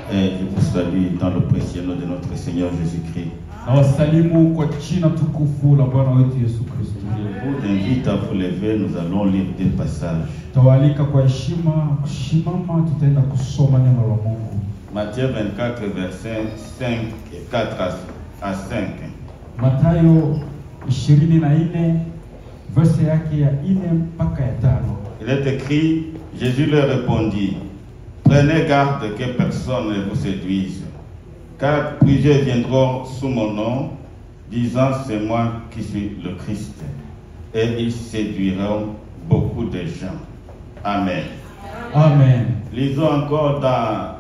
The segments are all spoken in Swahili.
Et je vous salue dans le précieux nom de notre Seigneur Jésus-Christ. Na wasalimu kwa jina tukufu la Bwana wetu Yesu Kristo. Je vous invite à vous lever, nous allons lire des passages. Tawalika kwa heshima kusimama, tutaenda kusoma neno la Mungu. Matthieu 24, versets 4 à 5. Mathayo 24 verse yake ya 4 mpaka ya 5. Il est écrit, Jésus leur répondit, prenez garde que personne ne vous séduise, car plusieurs viendront sous mon nom, disant c'est moi qui suis le Christ, et ils séduiront beaucoup de gens. Amen. Amen. Lisons encore dans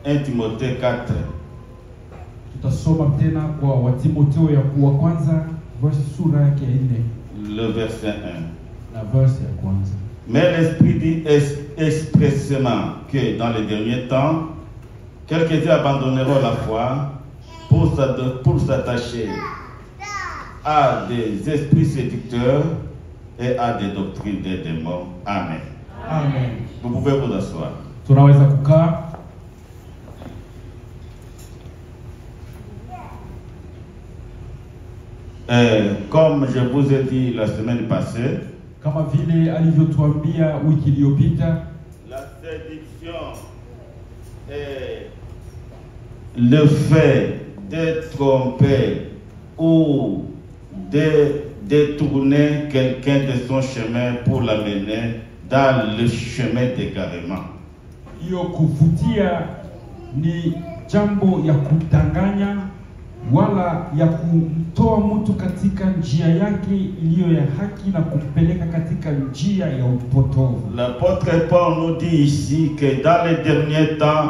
1 Timothée 4. Tutasoma tena kwa Watimoteo ya kwanza verse sura yake ya 4. Le verset 1. Na verse ya kwanza. Mais l'Esprit dit expressément que dans les derniers temps, quelques-uns abandonneront la foi pour s'attacher à des esprits séducteurs et à des doctrines des démons. Amen. Amen. Vous pouvez vous asseoir. Tunaweza kukaa. Comme je vous ai dit la semaine passée, kama vile alivyotuambia wiki iliyopita, la séduction est le fait de tromper ou de détourner quelqu'un de son chemin pour l'amener dans le chemin d'égarement. Hiyo kuvutia ni jambo ya kudanganya wala ya kumtoa mtu katika njia yake iliyo ya haki na kumpeleka katika njia ya upotovu. L'apôtre Paul nous dit ici que dans les derniers temps,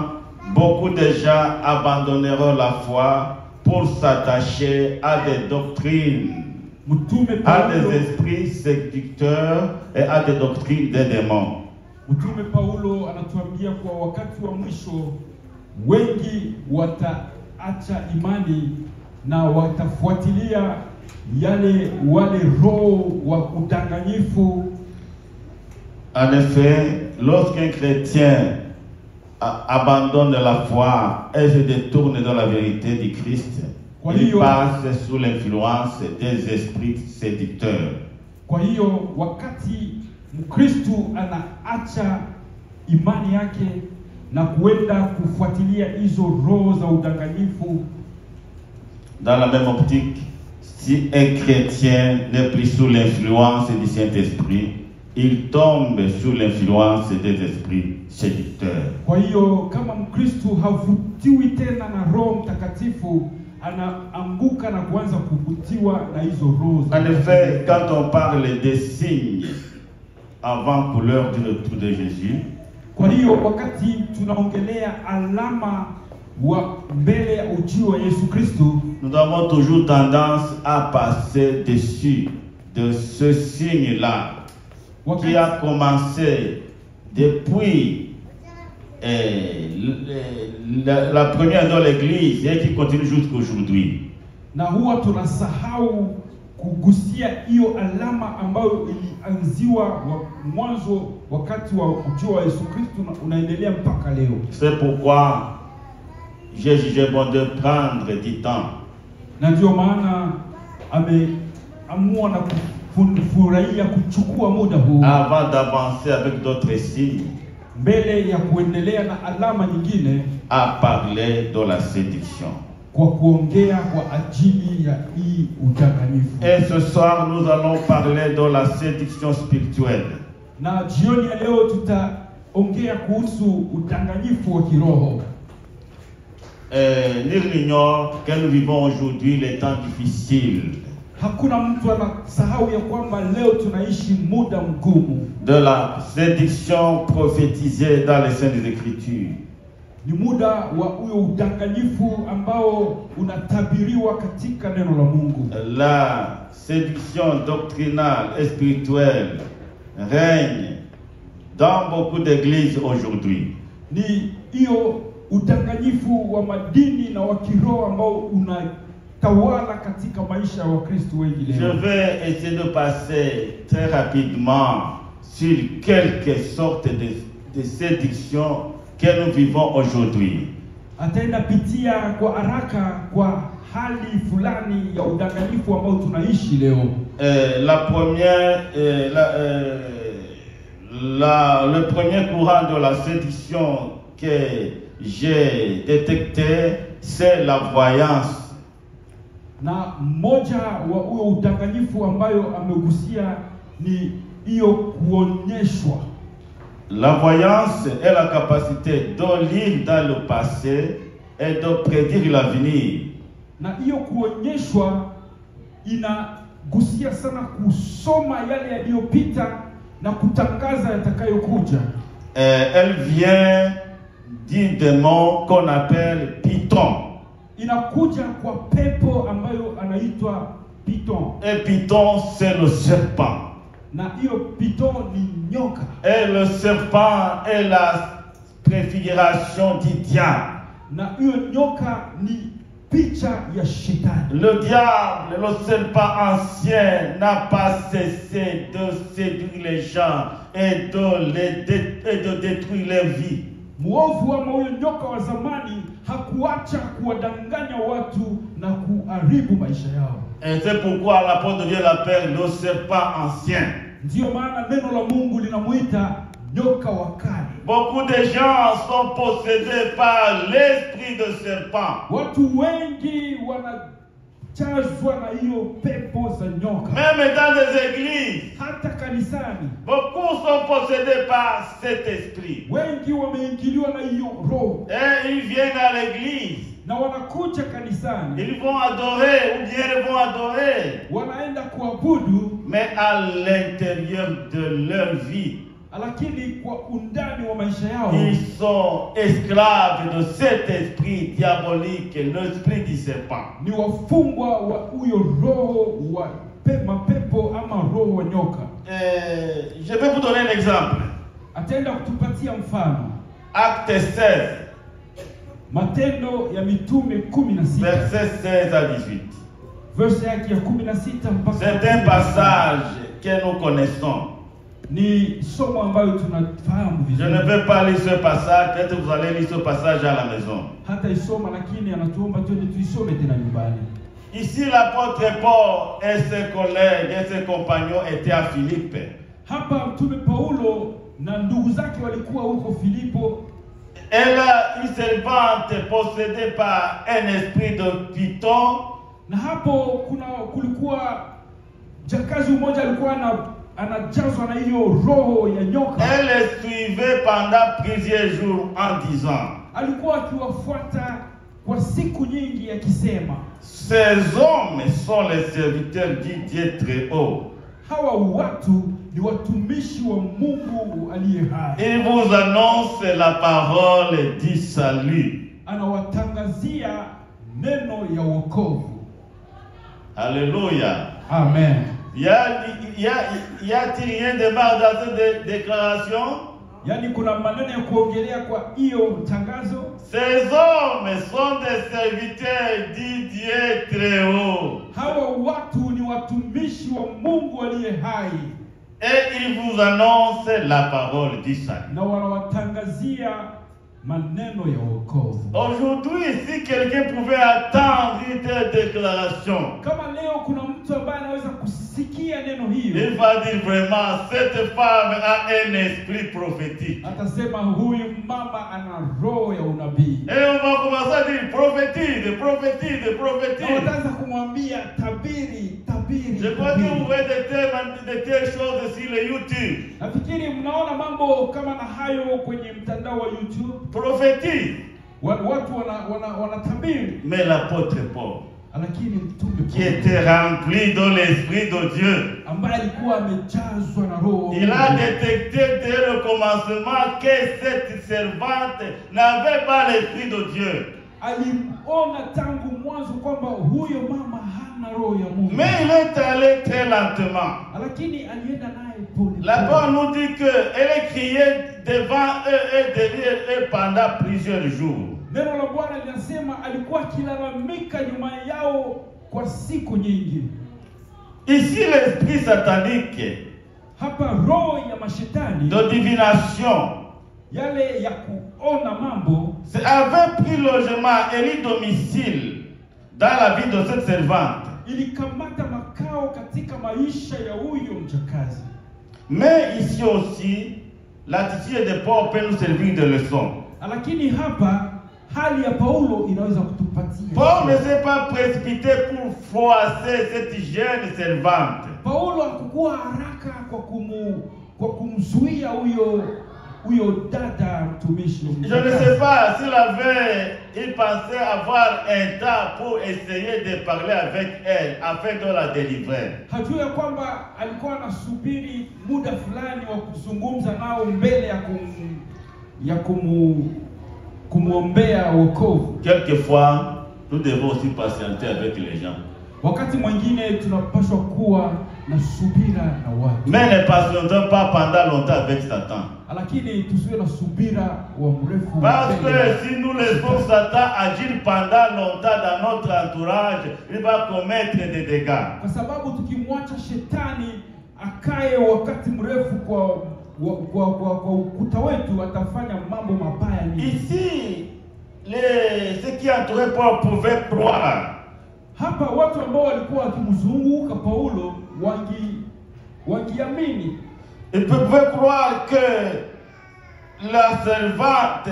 beaucoup de gens abandonneront la foi pour s'attacher à des doctrines, à des esprits séducteurs et à des doctrines des démons. Mtume Paulo anatuambia kwa wakati wa mwisho wengi wataacha imani na watafuatilia wale roho wa udanganyifu. En effet, lorsqu'un chrétien abandonne la foi et se détourne de la vérité du Christ, il passe sous l'influence des esprits séducteurs. Kwa hiyo wakati Mkristo anaacha imani yake na kuenda kufuatilia hizo roho za udanganyifu. Dans la même optique, si un chrétien n'est plus sous l'influence du Saint-Esprit, il tombe sous l'influence des esprits séducteurs. Kwa hiyo kama Mkristo havutiwi tena na Roho Mtakatifu, anaanguka na kuanza kuvutiwa na hizo roho. En effet, quand on parle des signes avant-couleurs du retour de Jésus, kwa hiyo wakati tunaongelea alama wa mbele ya ujio wa Yesu Kristo, nous avons toujours tendance à passer dessus de ce signe-là qui a commencé depuis la première dans l'Église et qui continue jusqu'aujourd'hui. Na huwa tunasahau kugusia hiyo alama ambayo ilianziwa mwanzo wakati wa ujio wa Yesu Kristo na unaendelea mpaka leo. C'est pourquoi j'ai jugé bon de prendre du temps. Na ndio maana ameamua na kufurahia kuchukua muda huu avant d'avancer avec d'autres signes, mbele ya kuendelea na alama nyingine, à parler de la séduction. Kwa kuongea kwa ajili ya hii udanganyifu. Et ce soir nous allons parler de la séduction spirituelle. Na jioni ya leo tutaongea kuhusu udanganyifu wa kiroho. Nul n'ignore que nous vivons aujourd'hui les temps difficiles. Hakuna mtu anasahau ya kwamba leo tunaishi muda mgumu. De la séduction prophétisée dans les Saintes Écritures. Ni muda wa huyo udanganyifu ambao unatabiriwa katika neno la Mungu. La séduction doctrinale et spirituelle règne dans beaucoup d'églises aujourd'hui. Ni hiyo udanganyifu wa madini na wa kiroho ambao unatawala katika maisha ya Wakristo wengi leo. Je vais essayer de passer très rapidement sur quelques sortes de séductions que nous vivons aujourd'hui. ataenda pitia kwa haraka kwa hali fulani ya udanganyifu ambao tunaishi leo. La première, le premier courant de la séduction que j'ai détecté, c'est la voyance. Na mmoja wa huo udanganyifu ambayo amegusia ni hiyo kuonyeshwa. La voyance est la capacité de lire dans le passé et de prédire l'avenir. Na hiyo kuonyeshwa inagusia sana kusoma yale yaliyopita na kutangaza yatakayokuja. Elle vient d'un démon qu'on appelle Python. Inakuja kwa pepo ambayo anaitwa Python. Et Python, c'est le serpent. Na hiyo Python ni nyoka. Et le serpent est la préfiguration du diable. Na hiyo nyoka ni picha ya shetani. Le diable, le serpent ancien, n'a pas cessé de séduire les gens et de détruire leur vie. Mwovu ama huyo nyoka wa zamani hakuacha kuwadanganya watu na kuharibu maisha yao. Et c'est pourquoi l'apôtre de Dieu l'appelle le serpent ancien. Ndio maana neno la Mungu linamuita nyoka wa kale. Beaucoup de gens sont possédés par l'esprit de serpent. Watu wengi wanajazwa na hiyo pepo za nyoka. Même dans les églises, hata kanisani, beaucoup sont possédés par cet esprit. Wengi wameingiliwa na hiyo roho. Et ils viennent à l'église. Na wanakuja kanisani. Ils vont adorer ou bien ils vont adorer. Wanaenda kuabudu, mais à l'intérieur de leur vie, lakini kwa undani wa maisha yao, ils sont esclaves de cet esprit diabolique, l'esprit du serpent. Ni wafungwa wa huyo roho wa mapepo ama roho wa nyoka. Je vais vous donner un exemple. Ataenda kutupatia mfano. Acte 16. Matendo ya Mitume 16. Verset 16 à 18. Verset yake ya 16 mpaka. C'est un passage que nous connaissons. Ni somo ambayo tunafahamu vizuri. Je ne vais pas lire ce passage, peut-être vous allez lire ce passage à la maison. Hata isoma lakini anatuomba twende tuisome tena nyumbani. Ici l'apôtre Paul et ses collègues et ses compagnons étaient à Philippe. Hapa mtume Paulo na ndugu zake walikuwa huko Filipo. Et là, une servante possédée par un esprit de Python. Na hapo kulikuwa jakazi mmoja alikuwa anajazwa na hiyo roho ya nyoka. Elle suivait pendant plusieurs jours en disant. Alikuwa akiwafuata kwa siku nyingi akisema. Ces hommes sont les serviteurs du Dieu très haut. Hawa watu ni watumishi wa Mungu aliye hai. Il vous annonce la parole du salut. Anawatangazia neno ya wokovu. Alléluia. Amen. Y a-t-il rien de mal dans cette déclaration? Yani kuna maneno ya kuongelea kwa hiyo tangazo. Ces hommes sont des serviteurs du Dieu très haut. Hawa watu ni watumishi wa Mungu aliye hai. Et il vous annonce la parole du salut. Na wanawatangazia maneno ya wokovu. Aujourd'hui, si quelqu'un pouvait attendre une déclaration, kama leo kuna mtu ambaye anaweza kusikia neno hiyo, il va dire vraiment cette femme a un esprit prophétique. Atasema huyu mama ana roho ya unabii. Et on va commencer à dire prophétise, prophétise, prophétise. Na wataanza kumwambia tabiri, tabiri. Je crois que vous voyez de telles choses sur le YouTube. Nafikiri mnaona mambo kama na hayo kwenye mtandao wa YouTube. Prophétise. Watu wanatabiri. Mais l'apôtre Paul, lakini mtume qui était rempli de l'esprit de Dieu, ambaye alikuwa amejazwa na roho, il a détecté dès le commencement que cette servante n'avait pas l'esprit de Dieu. Aliona tangu mwanzo kwamba huyo mama hana roho ya Mungu. Mais il est allé très lentement. Lakini alienda naye pole. La Bible nous dit que elle criait devant eux et derrière eux pendant plusieurs jours. Neno la Bwana linasema alikuwa akilalamika nyuma yao kwa siku nyingi. Ici l'esprit satanique, hapa roho ya mashetani, de divination, yale ya kuona mambo, c'est avait pris logement et lit domicile dans la vie de cette servante. ilikamata makao katika maisha ya huyo mjakazi. Mais ici aussi, l'attitude de Paul peut nous servir de leçon. Lakini hapa hali ya Paulo inaweza kutupatia. Paul ne s'est pas précipité pour froisser cette jeune servante. Paulo hakukuwa haraka kwa kumzuia huyo dada mtumishi. Je ne sais pas s'il pensait avoir un temps pour essayer de parler avec elle afin de la délivrer. Hajua kwamba alikuwa anasubiri muda fulani wa kuzungumza nao mbele ya kumuombea wokovu. Quelquefois, nous devons aussi patienter avec les gens. Wakati mwingine tunapaswa kuwa na subira na watu. Mais ne patientons pas pendant longtemps avec Satan. Lakini tusiwe na subira wa mrefu. Parce que si nous laissons Satan agir pendant longtemps dans notre entourage, il va commettre des dégâts. Kwa sababu tukimwacha shetani akae wakati mrefu kwa ukuta wetu, atafanya mambo mabaya. Ici, ceux qui entouraient Paul pouvaient croire. Hapa watu ambao walikuwa wakimzunguka Paulo wangiamini. Ils pouvaient croire que la servante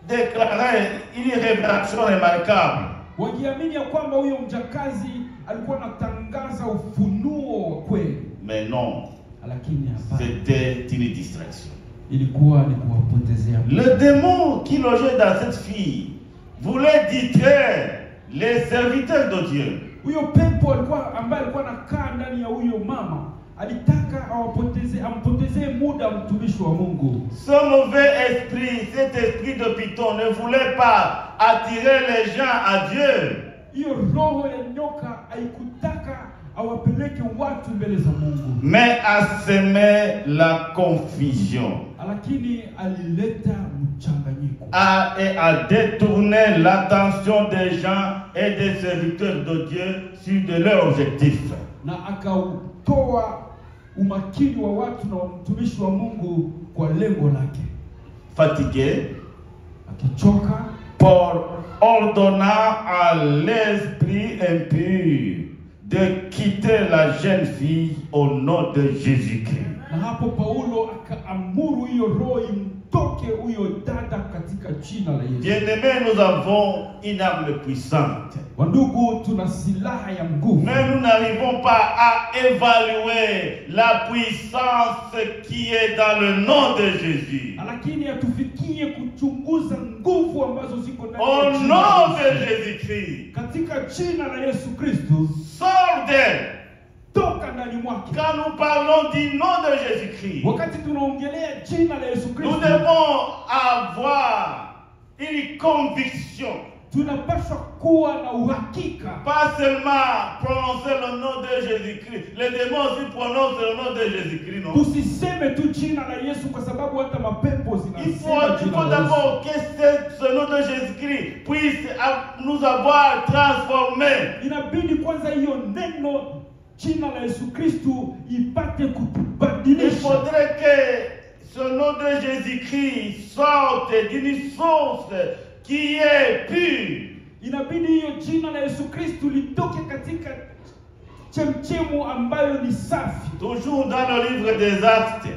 déclarait une révélation remarquable. Wangiamini ya kwamba huyo mjakazi alikuwa anatangaza ufunuo wa kweli. Mais non. Lakini hapa c'était une distraction. Ilikuwa ni kuwapotezea. Le démon qui logeait dans cette fille voulait distraire les serviteurs de Dieu. Huyo pepo ambaye alikuwa anakaa ndani ya huyo mama alitaka ampotezee muda mtumishi wa Mungu. Ce mauvais esprit, cet esprit de Python ne voulait pas attirer les gens à Dieu. Hiyo roho ya nyoka haikutaka awapeleke watu mbele za Mungu. Mais a semé la confusion. Lakini alileta mchanganyiko. Et a détourné l'attention des gens et des serviteurs de Dieu sur de leur objectif. Na akautoa umakini wa watu na mtumishi wa Mungu kwa lengo lake. Fatigué, akichoka, Paul ordonna à l'esprit impur de quitter la jeune fille au nom de Jésus-Christ. Na hapo Paulo akaamuru hiyo roho imtoke huyo dada katika jina la Yesu. Bien-aimés, nous avons une arme puissante. Wandugu, tuna silaha ya nguvu. Mais nous n'arrivons pas à évaluer la puissance qui est dans le nom de Jésus. Lakini hatufikie kuchunguza nguvu ambazo ziko ndani au ya jina nom la de Jésus-Christ. Katika jina la Yesu Kristo, Sors d'elle. toka ndani mwake. Quand nous parlons du nom de Jésus-Christ, Wakati tunaongelea jina la Yesu Kristo, nous devons avoir une conviction. Tunapaswa kuwa na uhakika. Pas seulement prononcer le nom de Jésus-Christ. Les démons aussi prononcent le nom de Jésus-Christ, non? Tusiseme tu jina la Yesu kwa sababu hata mapepo zinasema Il faut d'abord que ce nom de Jésus-Christ puisse nous avoir transformés. Inabidi kwanza hiyo neno jina la Yesu Kristo ipate kutubadilisha. Il faudrait que ce nom de Jésus-Christ sorte d'une source qui est pure. Inabidi hiyo jina la Yesu Kristo litoke katika chemchemu ambayo ni safi. Toujours dans le livre des Actes,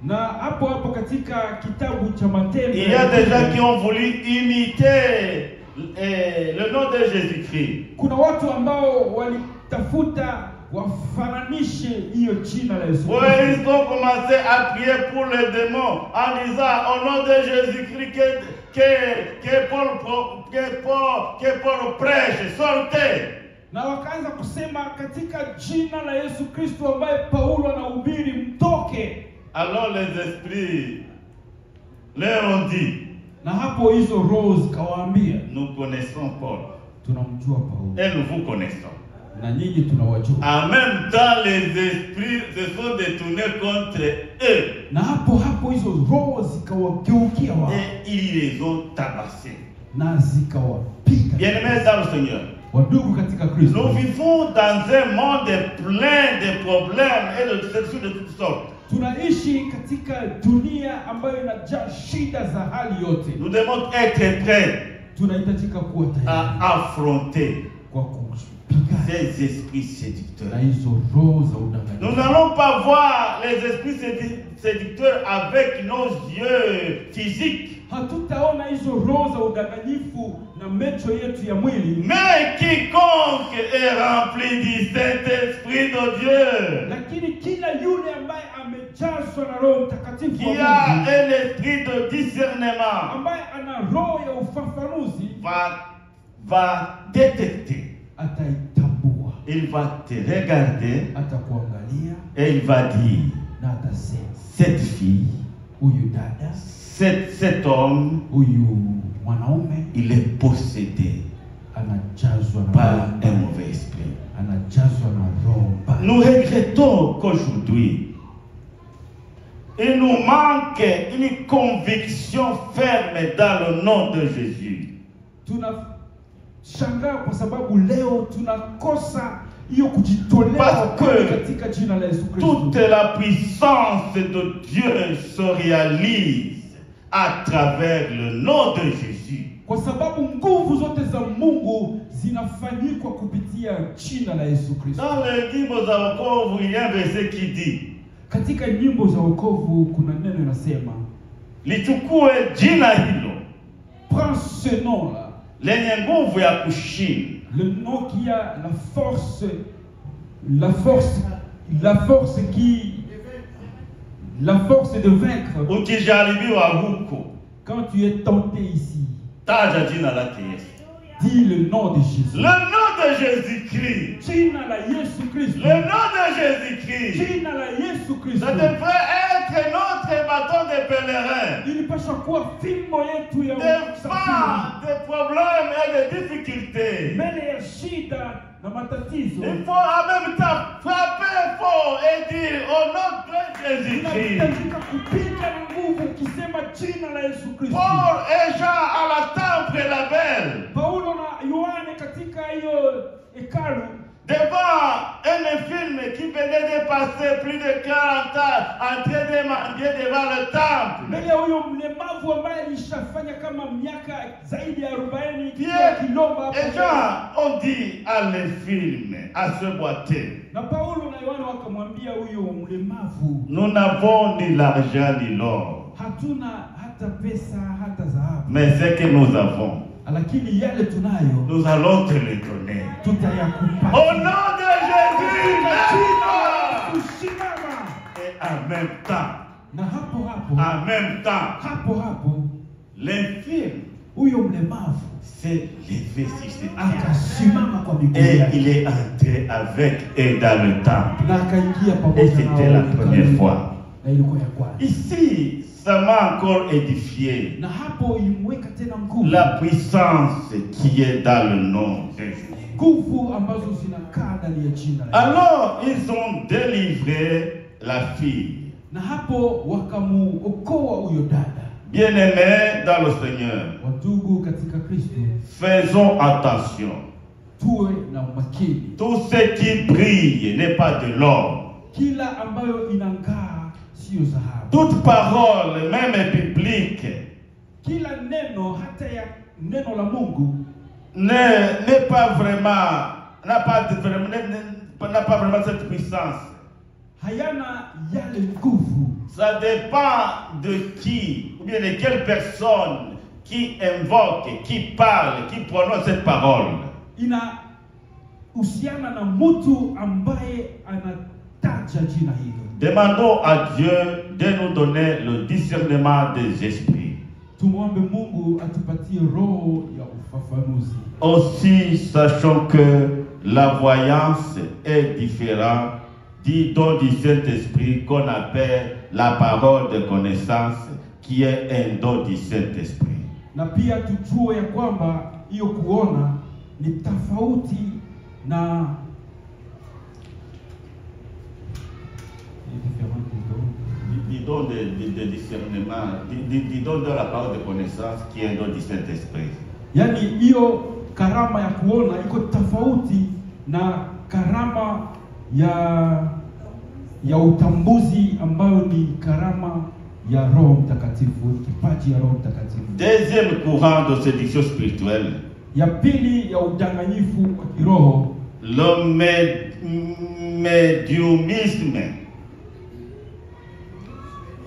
Na hapo katika kitabu cha Matendo, il y a des gens qui ont voulu imiter le nom de Jésus-Christ. Kuna watu ambao walitafuta wafananishe hiyo jina la Yesu Kristo. Oui, ils ont commencé à prier pour les démons en disant au nom de Jésus-Christ que Paul prêche, sortez. Na wakaanza kusema katika jina la Yesu Kristo ambaye Paulo anahubiri, mtoke. Alors les esprits leur ont dit, na hapo hizo roho zikawaambia, nous connaissons Paul. Tunamjua Paulo. Et nous vous connaissons. Na nyinyi tunawajua. En même temps, les esprits se sont détournés contre eux. Na hapo hizo roho zikawageukia wao. Et ils les ont tabassés. Na zikawapiga. Bien-aimés dans le Seigneur, wadugu katika Kristo, nous vivons dans un monde plein de problèmes et de destructions de toutes sortes. Tunaishi katika dunia ambayo inajaa shida za hali yote. Nous devons être prêts Tunahitajika kuwa tayari à affronter kwa kupigana ces esprits séducteurs. na hizo roho za udanganyifu. Nous n'allons pas voir les esprits séducteurs avec nos yeux physiques. Hatutaona hizo roho za udanganyifu na macho yetu ya mwili. Mais quiconque est rempli du Saint-Esprit de Dieu, Lakini kila yule ambaye amejazwa na Roho Mtakatifu wa qui a Mungu, un esprit de discernement, ambaye ana roho ya ufafanuzi, va détecter. ataitambua, Il va te regarder atakuangalia et il va dire, na atasema, cette fille, huyu dada, cet homme, huyu mwanaume il est possédé anajazwa na par roho un mbaya, mauvais esprit. anajazwa na roho mbaya. Nous regrettons qu'aujourd'hui, il nous manque une conviction ferme dans le nom de Jésus. Tunashangaa kwa sababu leo tunakosa hiyo kujitolea Parce kweli que katika jina la Yesu Kristo. toute la puissance de Dieu se réalise à travers le nom de Jésus. Kwa sababu nguvu zote za Mungu zinafanyikwa kupitia jina la Yesu Kristo. Dans les livres d'Apocalypse, il y a un verset qui dit, Katika nyimbo za wokovu kuna neno inasema, lichukue jina hilo prends ce nom là, lenye nguvu ya kushinda, le nom qui a la force de vaincre. ukijaribiwa huko, Quand tu es tenté ici, taja jina lake Yesu. dis le nom de Jésus. Le nom de Jésus-Christ. Jina la Yesu Kristo. Le nom de Jésus-Christ. Jina la Yesu Kristo. Ça devrait être notre bâton de pèlerin. Ilipaswa kuwa fimbo yetu ya Devant des problèmes et des difficultés, mbele ya shida na matatizo. il faut en même temps frapper fort et dire au nom de Jésus-Christ. Tunahitajika kupiga na nguvu ukisema jina la Yesu Kristo. Paul et Jean à la temple la belle, Paulo na Yohane katika hiyo hekalu, devant un film qui venait de passer plus de 40 ans en train de mendier devant le temple. mbele ya huyo mlemavu ambaye alishafanya kama miaka zaidi ya 40 Pierre kilomba hapo. et Jean ont dit à le film, à ce boiteux, Na Paulo na Yohane wakamwambia huyo mlemavu, nous n'avons ni l'argent ni l'or, hatuna hata pesa hata dhahabu, mais ce que nous avons, lakini yale tunayo nous allons te le donner. tutayakupa. Au nom de Jésus, lève-toi. Kusimama. Et en même temps, Na hapo hapo l'infirme huyo mlemavu s'est levé sur ses pieds. akasimama kwa miguu Et yake il est entré avec eux dans le temple. na akaingia Et pamoja c'était la première fois. na ilikuwa ya kwanza. Ici, ça m'a encore édifié. Na hapo ilimweka tena nguvu, La puissance qui est dans le nom de Jésus. nguvu ambazo zinakaa ndani ya jina la Yesu. Alors, ils ont délivré la fille. Na hapo wakamuokoa huyo dada. Bien-aimés dans le Seigneur, Wandugu katika Kristo, faisons attention. tuwe na umakini. Tout ce qui brille n'est pas de l'or. Kila ambayo inang'aa sio dhahabu. Toute parole, même biblique, Kila neno hata ya neno la Mungu n'est pas vraiment, n'a pas vraiment cette puissance. hayana yale nguvu. Ça dépend de qui, ou bien de quelle personne qui invoque, qui parle, qui prononce cette parole. Inahusiana na mtu ambaye anataja jina hilo. Demandons à Dieu de nous donner le discernement des esprits. Tumwombe Mungu atupatie roho ya ufafanuzi. Aussi, sachons que la voyance est différente du don du Saint-Esprit qu'on appelle la parole de connaissance, qui est un don du Saint-Esprit. Na pia tujue ya kwamba hiyo kuona ni tofauti na Du don de discernement, du don de la parole de connaissance, qui est un don du Saint-Esprit. yani hiyo karama ya kuona iko tofauti na karama ya ya utambuzi ambayo ni karama ya Roho Mtakatifu, kipaji ya Roho Mtakatifu. Deuxième courant de séduction spirituelle. Ya pili ya udanganyifu wa kiroho, Le médiumisme.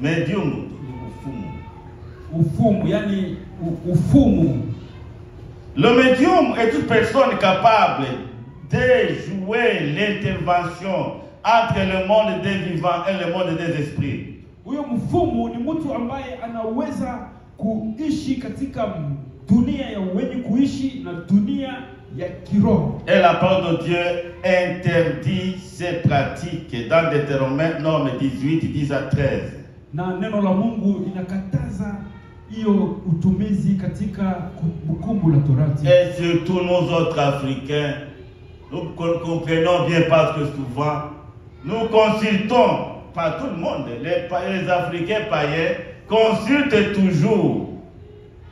Médium, ufumu, yani ufumu. Le médium est toute personne capable de jouer l'intervention entre le monde des vivants et le monde des esprits. Huyo mfumu ni mtu ambaye anaweza kuishi katika dunia ya wenye kuishi na dunia ya kiroho. Et la parole de Dieu interdit ces pratiques dans Deutéronome 18, 10 à 13. Na neno la Mungu inakataza hiyo utumizi katika Kumbukumbu la Torati. Et surtout nous autres Africains, nous comprenons bien parce que souvent nous consultons, pas tout le monde, les Africains païens consultent toujours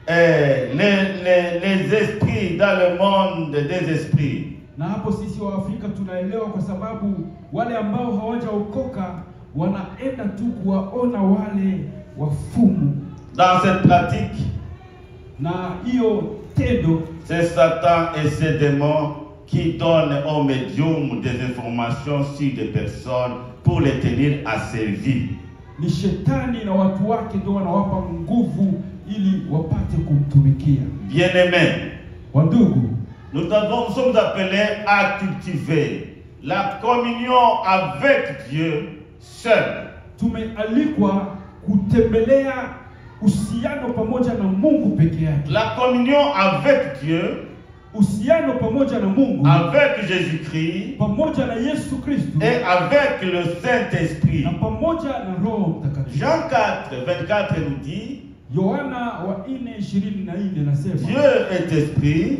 les esprits dans le monde des esprits. Na hapo sisi wa Afrika tunaelewa kwa sababu wale ambao hawajaokoka wanaenda tu kuwaona wale wafumu. Dans cette pratique, na hiyo tendo, c'est Satan et ses démons qui donnent aux médiums des informations sur des personnes pour les tenir asservis. Ni shetani na watu wake ndio wanawapa nguvu ili wapate kumtumikia. Bien-aimés, wandugu, nous sommes appelés à cultiver la communion avec Dieu seul. Tumealikwa kutembelea uhusiano pamoja na Mungu peke yake. La communion avec Dieu, uhusiano pamoja na Mungu, avec Jésus-Christ, pamoja na Yesu Kristo, et avec le Saint-Esprit. na pamoja na Roho Mtakatifu. Jean 4, 24 nous dit, Yohana 4:24 nasema, Dieu est esprit,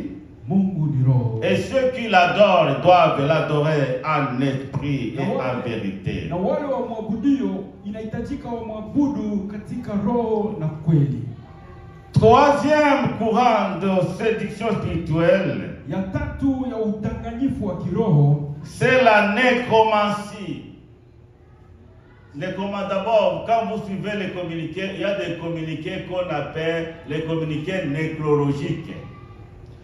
Mungu ni roho, et ceux qui l'adorent doivent l'adorer en esprit et en vérité. Na wale wamwabudio inahitajika wamwabudu katika roho na kweli. Troisième courant de séduction spirituelle, ya tatu ya udanganyifu wa kiroho, c'est la nécromancie. D'abord, quand vous suivez les communiqués, il y a des communiqués qu'on appelle les communiqués nécrologiques.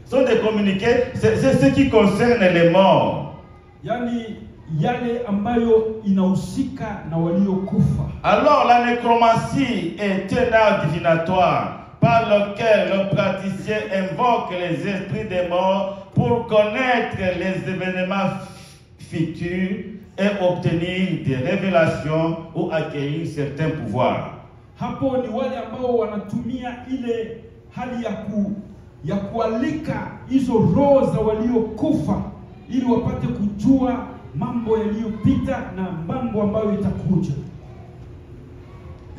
Ce sont des communiqués, c'est ce qui concerne les morts. Yani yale ambayo inahusika na waliokufa. Alors la nécromancie est un art divinatoire par lequel le praticien invoque les esprits des morts pour connaître les événements futurs et obtenir des révélations ou acquérir certains pouvoirs. Hapo ni wale ambao wanatumia ile hali ya kualika hizo roho za waliokufa ili wapate kujua mambo yaliyopita na mambo ambayo itakuja.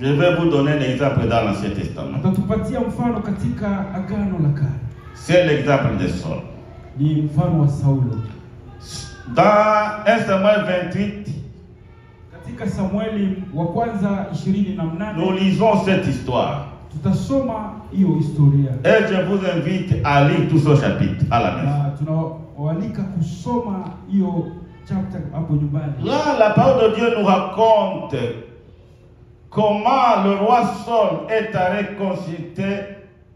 Je vais vous donner un exemple dans l'Ancien Testament. Atatupatia mfano katika Agano la Kale. C'est l'exemple de Saul. Ni mfano wa Saulo. Dans 1 Samuel 28, katika Samueli wa kwanza 28, nous lisons cette histoire. Tutasoma hiyo historia. Et je vous invite à lire tout ce chapitre à la maison. Tunawaalika kusoma hiyo chapter hapo nyumbani. Là, la parole de Dieu nous raconte comment le roi Saul est allé consulter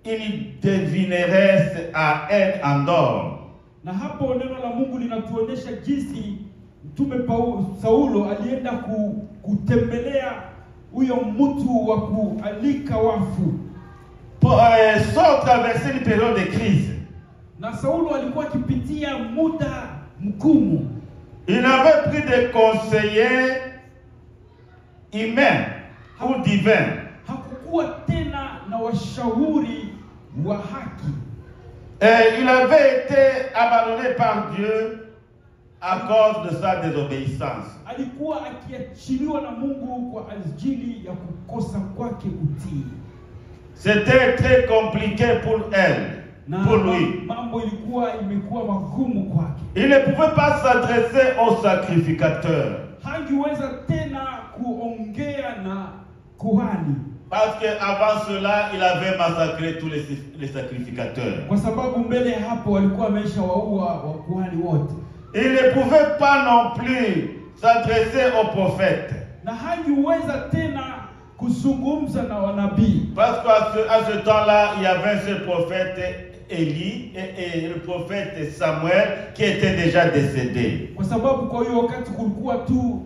une devineresse à Endor. Na hapo neno la Mungu linatuonyesha jinsi mtume Saulo alienda kutembelea huyo mtu wa kualika wafu. Saul traversait une période de crise. Na Saulo alikuwa akipitia muda mgumu. Il n'avait pris de conseillers humains ou divins. Hakukuwa tena na washauri wa haki. Et il avait été abandonné par Dieu à cause de sa désobéissance. Alikuwa akiachiliwa na Mungu kwa ajili ya kukosa kwake utii. C'était très compliqué pour elle, pour lui. Mambo ilikuwa imekuwa magumu kwake. Il ne pouvait pas s'adresser au sacrificateur. Hangiweza tena kuongea na kuhani. Parce qu'avant cela, il avait massacré tous les sacrificateurs. Kwa sababu mbele hapo walikuwa wameshawaua wakuhani wote. Il ne pouvait pas non plus s'adresser aux prophètes. Na hajiweza tena kuzungumza na wanabii. Parce qu'à ce temps-là, il y avait ce prophète Élie et le prophète Samuel qui était déjà décédé. Kwa sababu kwa hiyo wakati kulikuwa tu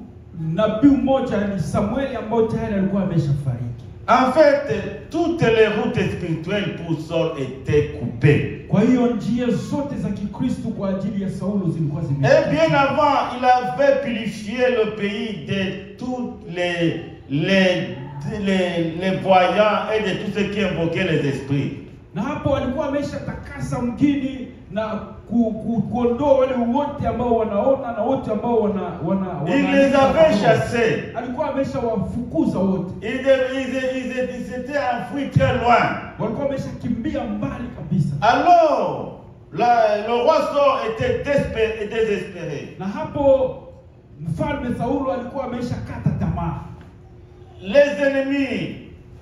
nabii mmoja ni Samuel ambaye tayari alikuwa ameshafariki. En fait, toutes les routes spirituelles pour Saul étaient coupées. Kwa hiyo njia zote za Kikristo kwa ajili ya Saulo zilikuwa Et zimekatwa. bien avant, il avait purifié le pays de tous les voyants et de tous ceux qui invoquaient les esprits. Na hapo alikuwa ameshatakasa mjini na kuondoa wale wote ambao wanaona na wote ambao Il les avait chassés. Alikuwa ameshawafukuza wote. Ils s'étaient enfouis très loin. Walikuwa wameshakimbia mbali kabisa. Alors, le roi Saul était désespéré. Na hapo mfalme Saulo alikuwa ameshakata tamaa. Les ennemis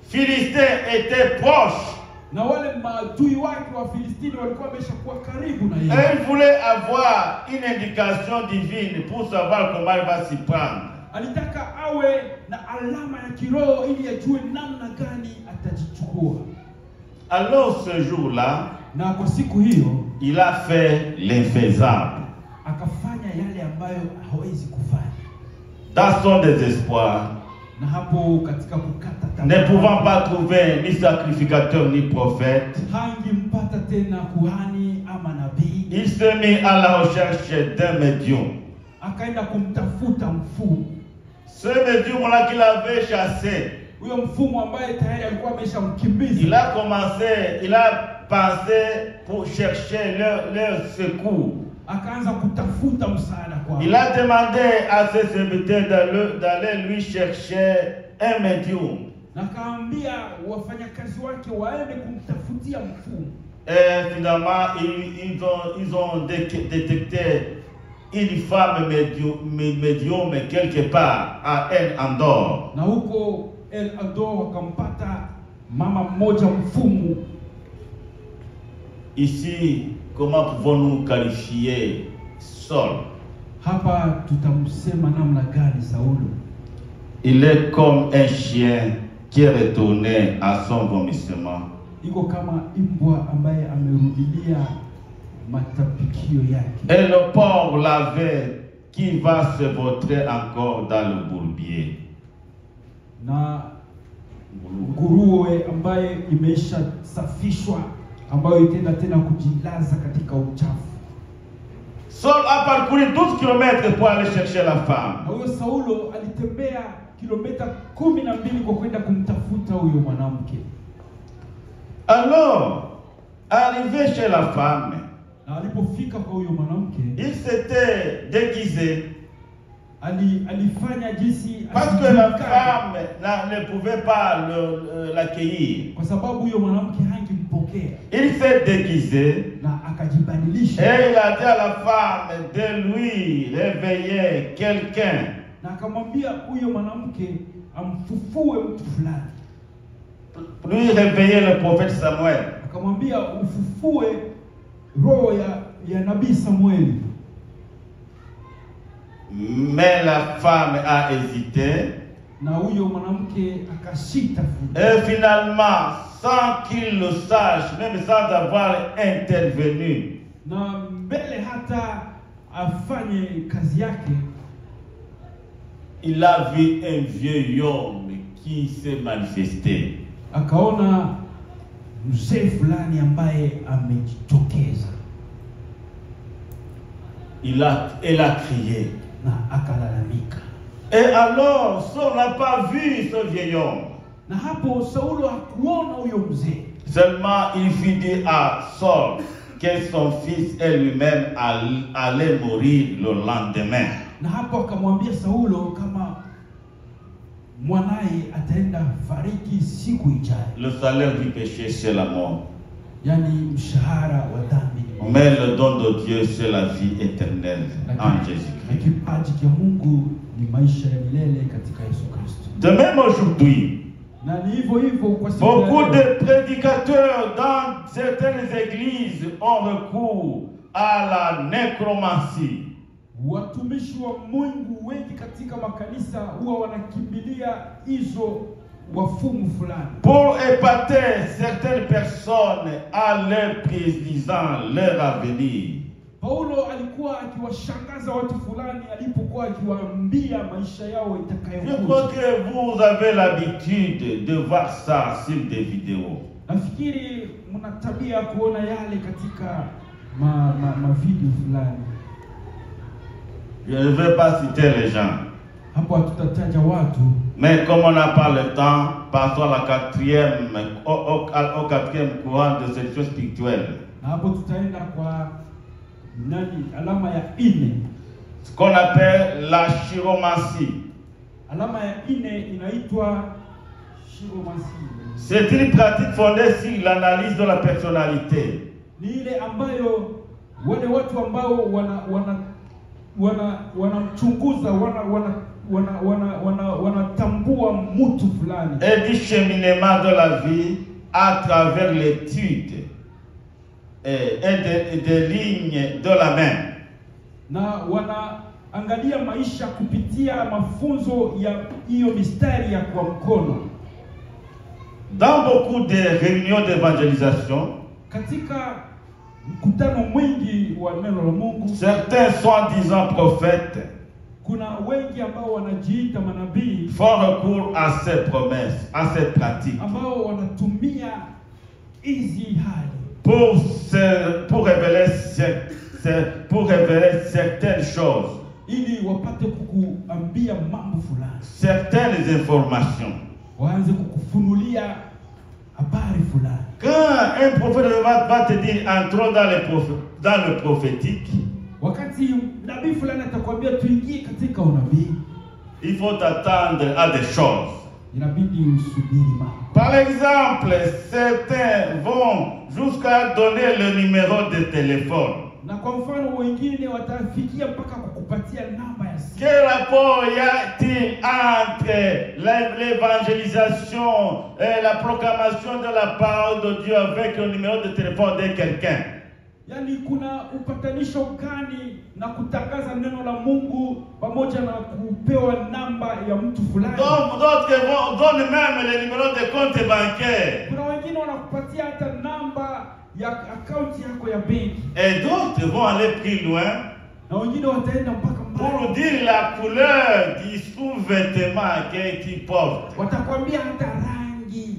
philistins étaient proches. Na wale maadui wake wa Filistini walikuwa wameshakuwa karibu na yeye. Et il voulait avoir une indication divine pour savoir comment il va s'y prendre. Alitaka awe na alama ya kiroho ili ajue namna gani atajichukua. Alors ce jour-là, Na kwa siku hiyo il a fait l'infaisable. akafanya yale ambayo hawezi kufanya. Dans son désespoir, Na hapo katika kukata tamaa, ne pouvant pas trouver ni sacrificateur ni prophète, hangimpata tena kuhani ama nabii, il se mit à la recherche d'un médium. akaenda kumtafuta mfumu. Ce médium-là qu'il avait chassé, Huyo mfumu ambaye tayari alikuwa ameshamkimbiza. il a pensé pour chercher leur secours. Akaanza kutafuta msaada kwao. Il a demandé à ses serviteurs d'aller lui chercher un médium. Na akaambia wafanyakazi wake waende kumtafutia mfumu. Et finalement, ils ont détecté une femme médium quelque part à El Andor. Na huko El Andor wakampata mama mmoja mfumu. Ici, comment pouvons-nous qualifier Saul? Hapa tutamsema namna gani Saulo? Il est comme un chien qui est retourné à son vomissement. Iko kama imbwa ambaye amerudilia matapikio yake. Et le porc lavé qui va se vautrer encore dans le bourbier. Na nguruwe ambaye imesha safishwa ambayo itenda tena kujilaza katika uchafu. Saul a parcouru 12 km pour aller chercher la femme. Na huyo Saulo alitembea kilomita 12 kwa kwenda kumtafuta huyo mwanamke. Alors, arrivé chez la femme, Na alipofika kwa huyo mwanamke, il s'était déguisé. Alifanya jinsi Parce que la femme ne pouvait pas l'accueillir. kwa sababu huyo mwanamke hangimpokea. Il s'est déguisé. Na akajibadilisha. Et il a dit à la femme de lui réveiller quelqu'un. Na akamwambia huyo mwanamke amfufue mtu fulani. Lui réveiller le prophète Samuel. Akamwambia ufufue roho ya nabii Samueli. Mais la femme a hésité. Na huyo mwanamke akashita. Et finalement, sans qu'il le sache, même sans avoir intervenu, Na mbele hata afanye kazi yake, il a vu un vieil homme qui s'est manifesté. akaona mzee fulani ambaye amejitokeza. Elle a crié. Na akalalamika. Et alors, Saul n'a pas vu ce vieil homme. Na hapo Saulo hakuona huyo mzee. Seulement, il fit dire à Saul que son fils et lui-même allaient mourir le lendemain. Na hapo akamwambia Saulo kama mwanae ataenda fariki siku ijayo. Le salaire du péché, c'est la mort. Yani mshahara wa dhambi. Mais le don de Dieu, c'est la vie éternelle en Jésus-Christ. Kipaji cha Mungu ni maisha ya milele katika Yesu Kristo. De même aujourd'hui, Na ni hivyo hivyo kwa siku beaucoup de prédicateurs dans certaines églises ont recours à la nécromancie. watumishi wa Mungu wengi katika makanisa huwa wanakimbilia hizo wafumu fulani pour épater certaines personnes en leur prédisant leur avenir. Paulo alikuwa akiwashangaza watu fulani alipokuwa akiwaambia maisha yao itakayokuja. Je crois que vous avez l'habitude de voir ça sur des vidéos. Nafikiri mna tabia kuona yale katika video fulani. Je ne vais pas citer les gens. Hapo hatutataja watu. Mais comme on n'a pas le temps, passons à la au quatrième courant de cette chose spirituelle. Na hapo tutaenda kwa alama ya 4. Ce qu'on appelle la chiromancie. Alama ya 4 inaitwa chiromancie. C'est une pratique fondée sur l'analyse de la personnalité. Ni ile ambayo wale watu ambao wanamchunguza wanatambua mtu fulani. Et du cheminement de la vie à travers l'étude et des lignes de la main. Na wanaangalia maisha kupitia mafunzo ya hiyo mistari ya kwa mkono. Dans beaucoup de réunions d'évangélisation, katika mkutano mwingi wa neno la Mungu, certains soi-disant prophètes kuna wengi ambao wanajiita manabii font recours à ces promesses, à ces pratiques, ambao wanatumia hizi hali pour révéler certaines choses, ili wapate kukuambia mambo fulani, certaines informations. Waanze kukufunulia habari fulani. Quand un prophète va te dire entrons dans le prophétique, wakati nabii fulani atakwambia tuingie katika unabii, il faut attendre à des choses. Inabidi usubiri mambo. Par exemple, certains vont jusqu'à donner le numéro de téléphone. Na kwa mfano wengine watafikia mpaka kukupatia namba ya simu. Quel rapport y a-t-il entre l'évangélisation et la proclamation de la parole de Dieu avec le numéro de téléphone de quelqu'un? Yani kuna upatanisho gani na kutangaza neno la Mungu pamoja na kupewa namba ya mtu fulani? D'autres donnent même le numéro de compte bancaire. Kuna wengine wanakupatia hata namba ya account yako ya benki. Et d'autres vont aller plus loin Na wengine wataenda mpaka mbali pour dire la couleur du sous-vêtement qu'ils portent. Watakwambia hata rangi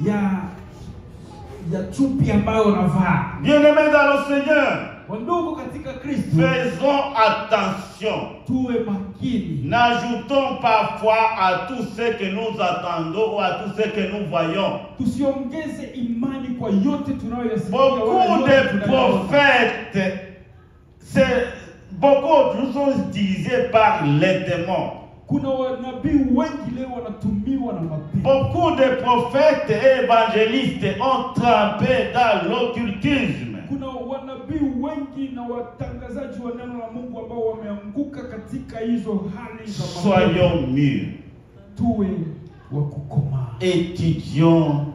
ya chupi ambayo unavaa. Bien-aimés dans le Seigneur, wandugu katika Kristo, faisons attention. Tuwe makini. N'ajoutons parfois à tout ce que nous attendons ou à tout ce que nous voyons. Tusiongeze imani kwa yote tunayoyasikia. Beaucoup de prophètes, beaucoup sont utilisés par les démons. Kuna wanabii wengi leo wanatumiwa na mapepo. Beaucoup de prophètes et évangélistes ont trempé dans l'occultisme. Kuna wanabii wengi na watangazaji wa neno la Mungu ambao wameanguka katika hizo hali za mapepo. Soyons mûrs. Tuwe wa kukoma. Étudions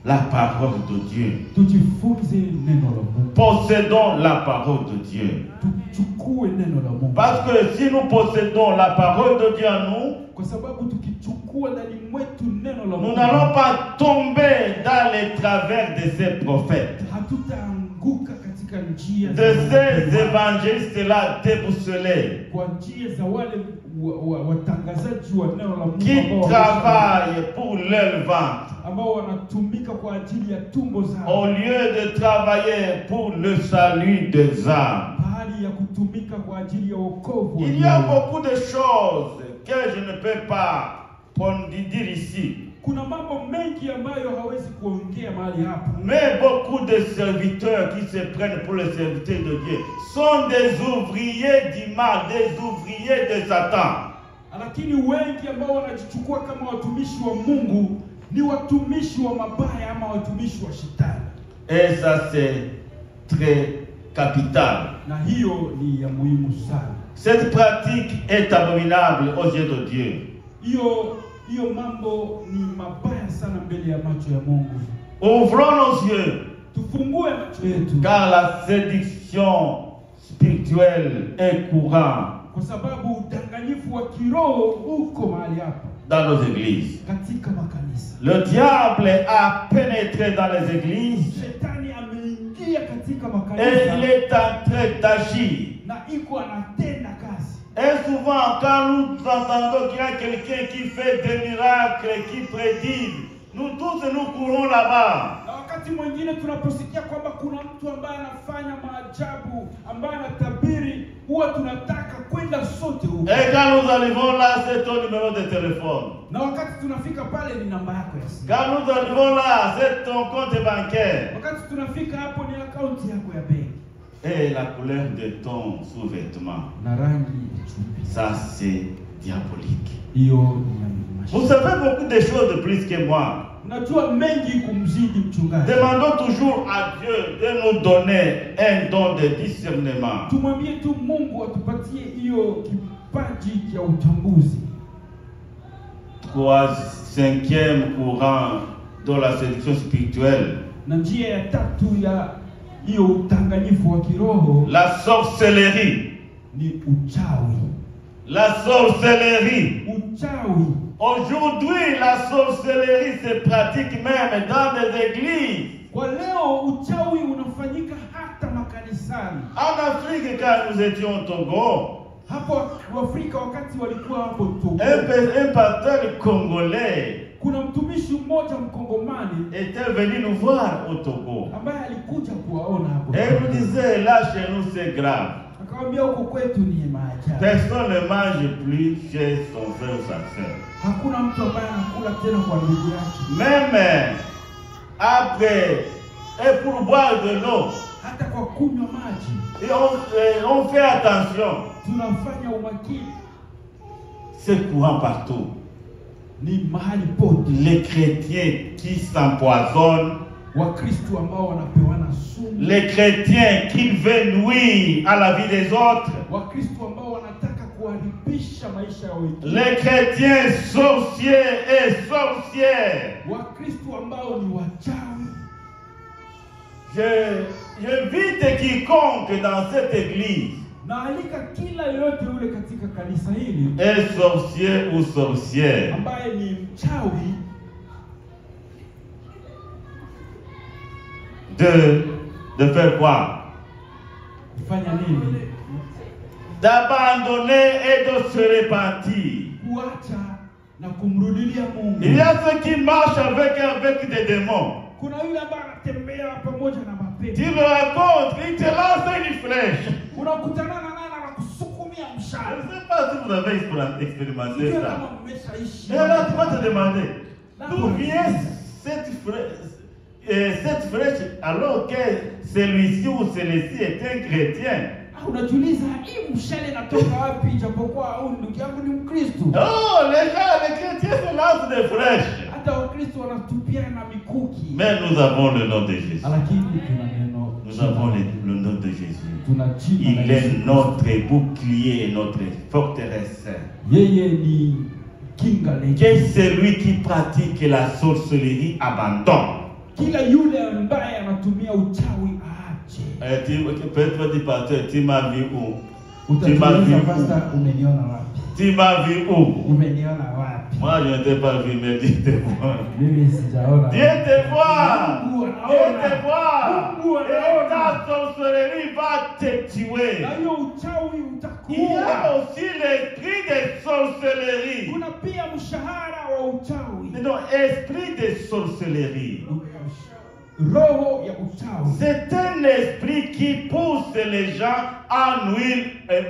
la parole de Dieu. Tujifunze neno la Mungu. Possédons la parole de Dieu. Tuchukue neno la Mungu. Parce que si nous possédons la parole de Dieu en nous, kwa sababu tukichukua ndani mwetu neno la Mungu, nous n'allons pas tomber dans les travers de ces prophètes, hatutaanguka katika njia de ces évangélistes-là déboussolés, kwa njia za wale watangazaji wa neno la Mungu qui travaillent pour leur ventre ambao wanatumika kwa ajili ya tumbo zao, au lieu de travailler pour le salut des âmes. bahali ya kutumika kwa ajili ya wokovu. Il y a beaucoup de choses que je ne peux pas dire ici. Kuna mambo mengi ambayo hawezi kuongea mahali hapa. Mais beaucoup de serviteurs qui se prennent pour les serviteurs de Dieu sont des ouvriers du mal, des ouvriers de Satan. Lakini wengi ambao wanajichukua kama watumishi wa Mungu ni watumishi wa mabaya ama watumishi wa shetani. Et ça c'est très capital. Na hiyo ni ya muhimu sana. Cette pratique est abominable aux yeux de Dieu. Hiyo mambo ni mabaya sana mbele ya macho ya Mungu. Ouvrons nos yeux. Tufungue macho yetu. Car la séduction spirituel est courant kwa sababu udanganyifu wa kiroho uko mahali hapa dans nos églises. katika makanisa. Le diable a pénétré dans les églises Shetani ameingia katika et makanisa il est en train d'agir. na iko anatenda kazi. Et souvent, quand nous entendons qu'il y a quelqu'un qui fait des miracles, qui prédit, nous tous nous courons là-bas. Na wakati mwingine tunaposikia kwamba kuna mtu ambaye anafanya maajabu, ambaye anatabiri, huwa tunataka kwenda sote huko. Et quand nous arrivons là, c'est ton numéro de téléphone. Na wakati tunafika pale ni namba yako ya simu. Quand nous arrivons là, c'est ton compte bancaire. Wakati tunafika hapo ni akaunti yako ya benki. Et la couleur de ton sous-vêtement, Na rangi ya chumvi. ça c'est diabolique. Hiyo ni ya Vous savez beaucoup de choses de plus que moi. Unajua mengi kumzidi mchungaji. Demandons toujours à Dieu de nous donner un don de discernement. Tumwambie tu Mungu atupatie hiyo kipaji cha utambuzi. Cinquième courant dans la séduction spirituelle. Na njia ya tatu ya hiyo udanganyifu wa kiroho, La sorcellerie. ni uchawi. La sorcellerie. Uchawi. Aujourd'hui, la sorcellerie se pratique même dans les églises. Kwa leo uchawi unafanyika hata makanisani. En Afrique, quand nous étions au Togo, Hapo Afrika wakati walikuwa hapo Togo, un pasteur congolais kuna mtumishi mmoja mkongomani était venu nous voir au Togo. ambaye alikuja kuwaona hapo. Et il nous disait, là chez nous c'est grave. Akamwambia huko kwetu ni maajabu. Personne ne mange plus chez son frère ou sa soeur. Hakuna mtu ambaye anakula tena kwa ndugu yake. Même après, et pour boire de l'eau, Hata kwa kunywa maji. et on fait attention. Tunafanya umakini. C'est courant partout. Ni mahali pote. Les chrétiens qui s'empoisonnent, Wakristo ambao wanapewana sumu. les chrétiens qui veulent nuire à la vie des autres, Wakristo ambao wanataka kuharibisha maisha ya wengine. les chrétiens sorciers et sorcières. Wakristo ambao ni wachawi. J'invite quiconque dans cette église, Na alika kila yote yule katika kanisa hili un sorcier ou sorcière, ambaye ni mchawi de faire quoi? kufanya nini? D'abandonner et de se repentir. Kuacha na kumrudilia Mungu. Il y a ceux qui marchent avec des démons. Kuna yule ambaye anatembea pamoja na mapepo. Tu le racontes, il te lance une flèche. Unakutana na nani anakusukumia Je ne mshale. sais pas si vous avez expérimenté Sio ça. kama mmeshaishi. Et là, tu vas te demander, d'où vient cette flèche alors que celui-ci ou celui-ci est un chrétien? Unajiuliza hii mshale natoka wapi japokuwa au ndugu yangu ni Mkristo. Oh, les chrétiens se lancent des flèches. Hata Wakristo wanatupiana na mikuki. Mais nous avons le nom de Jésus. Lakini tuna neno. Nous avons le nom de Jésus. Tuna jina la Il Yesu. est notre bouclier et notre forteresse. Yeye ni kinga letu. Que celui qui pratique la sorcellerie abandonne. Kila yule ambaye anatumia uchawi aache. Peut-être du pasteur, tu m'as vu où? Utatuuliza pastor, umeniona wapi? Tu m'as vu où? Umeniona wapi? Moi, je ne t'ai pas vu, mais Dieu te voit. Mimi sijaona. Dieu te voit. Mungu Dieu anaona. te voit. Mungu Et anaona. ta sorcellerie va te tuer. Na hiyo uchawi Il y utakuua. a aussi l'esprit de sorcellerie. Kuna pia mshahara wa uchawi. Non, esprit de sorcellerie. Roho ya uchawi. C'est un esprit qui pousse les gens à nuire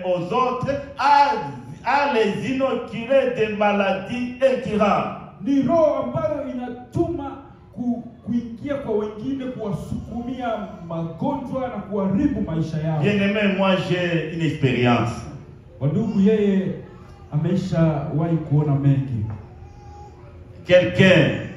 aux autres, à les inoculer des maladies incurables. Ni roho ambayo inatuma kuingia kwa wengine, kuwasukumia magonjwa na kuharibu maisha yao. Bien-aimé, moi j'ai une expérience. Wadugu, yeye ameshawahi kuona mengi. Quelqu'un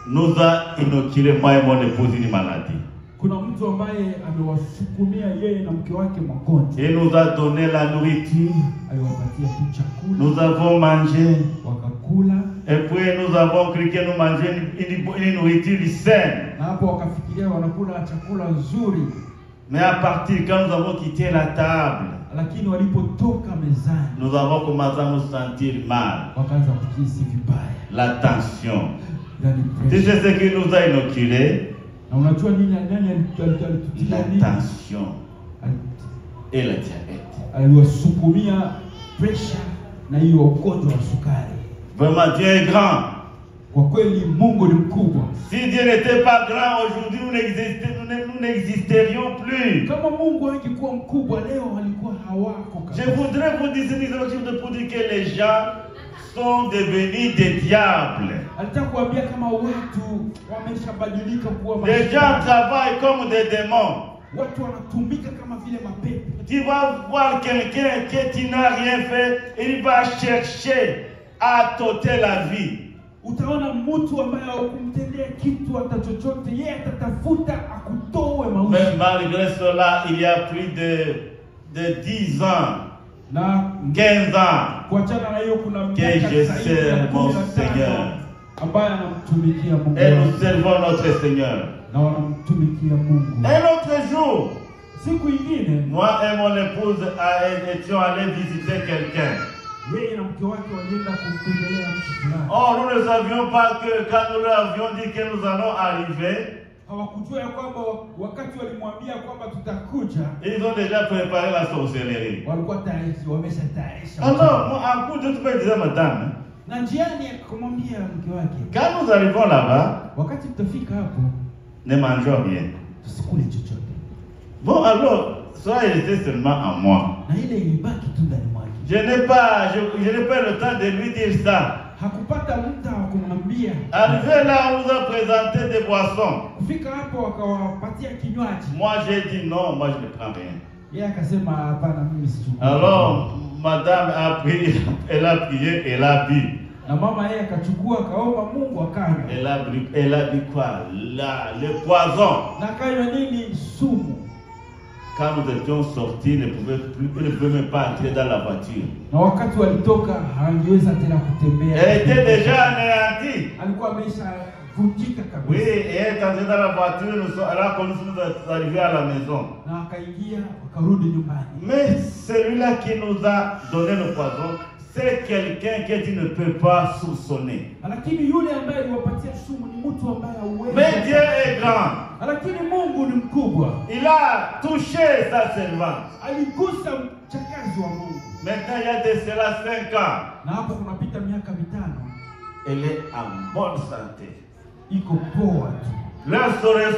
nous a inoculé, moi et mon épouse, une maladie. Kuna mtu ambaye amewasukumia yeye na mke wake magonjwa. Il nous a donné la nourriture. Aliwapatia tu chakula. Nous avons mangé. Wakakula. Et puis nous avons cru que nous mangeons une nourriture saine. Na hapo wakafikiria wanakula chakula nzuri. Mais à partir quand nous avons quitté la table, lakini walipotoka mezani, nous avons commencé à nous sentir mal. wakaanza kujisikia vibaya. La tension. Yani Tu pressure. sais ce qui nous a inoculé? Na unajua nini alitutia La nini? tension et le diabète. Aliwasukumia pressure na hiyo ugonjwa wa sukari. Vraiment, Dieu est grand. Kwa kweli Mungu ni mkubwa. Si Dieu n'était pas grand, aujourd'hui nous n'existerions plus. Kama Mungu angekuwa mkubwa leo alikuwa hawako kabisa. Je voudrais vous dire pour dire que les gens sont devenus des diables. Alitaka kuambia kama watu wameshabadilika kuwa Les gens travaillent comme des démons. watu wanatumika kama vile mapepo. Tu vas voir quelqu'un qui n'a rien fait, il va chercher à t'ôter la vie. Utaona mtu ambaye hakumtendea kitu hata chochote, yeye atatafuta akutoe mauti. Mais malgré cela, il y a plus de 10 ans, Na 15 ans, kuachana na hiyo kuna que je sers mon Seigneur. ambaye anamtumikia Mungu. Et nous servons notre Seigneur. Na wanamtumikia Mungu. Un autre jour, Siku ingine moi et mon épouse étions allés visiter quelqu'un. yeye na mke wake walienda kumtembelea mtu fulani. Or, nous ne savions pas que quand nous leur avions dit que nous allons arriver, Hawakujua ya kwamba wakati walimwambia kwamba tutakuja, ils ont déjà préparé la sorcellerie. walikuwa tayari wameshatayarisha. Alors, moi, en coup de tout, je disais, madame, Na njiani akamwambia mke wake, quand nous arrivons là-bas, wakati tutafika hapo ne mangeons rien. tusikule chochote. Bon, alors, cela est resté seulement en moi. Na ile ilibaki tu ndani mwake. Je n'ai pas le temps de lui dire ça. Hakupata muda wa kumwambia. Arrivé là, on nous a présenté des boissons. Kufika hapo wakawapatia kinywaji. Moi, j'ai dit non, moi je ne prends rien. Yeye akasema hapana, mimi sichukui. Alors, madame a prié, elle a prié, elle a bu. Na mama yeye akachukua akaomba Mungu akanywa. Elle a bu quoi? Le poison. Na kanywa nini? Sumu. Quand nous étions sortis, elle ne pouvait même pas entrer dans la voiture. Na wakati walitoka hangeweza tena kutembea. Elle était déjà anéantie. Alikuwa ameshavunjika Oui, kabisa. et elle est entrée dans la voiture, elle a connu nous arriver à la maison. Na akaingia wakarudi nyumbani. Mais celui-là qui nous a donné le poison, c'est quelqu'un que tu ne peux pas soupçonner. Lakini yule ambaye aliwapatia sumu ni mtu ambaye hauwezi. Mais Dieu est grand. Lakini Mungu ni mkubwa. Il a touché sa servante. Aligusa mchakazi wa Mungu. Maintenant, il y a de cela 5 ans. Na hapo kunapita miaka 5. Elle est en bonne santé. Iko poa tu. Leur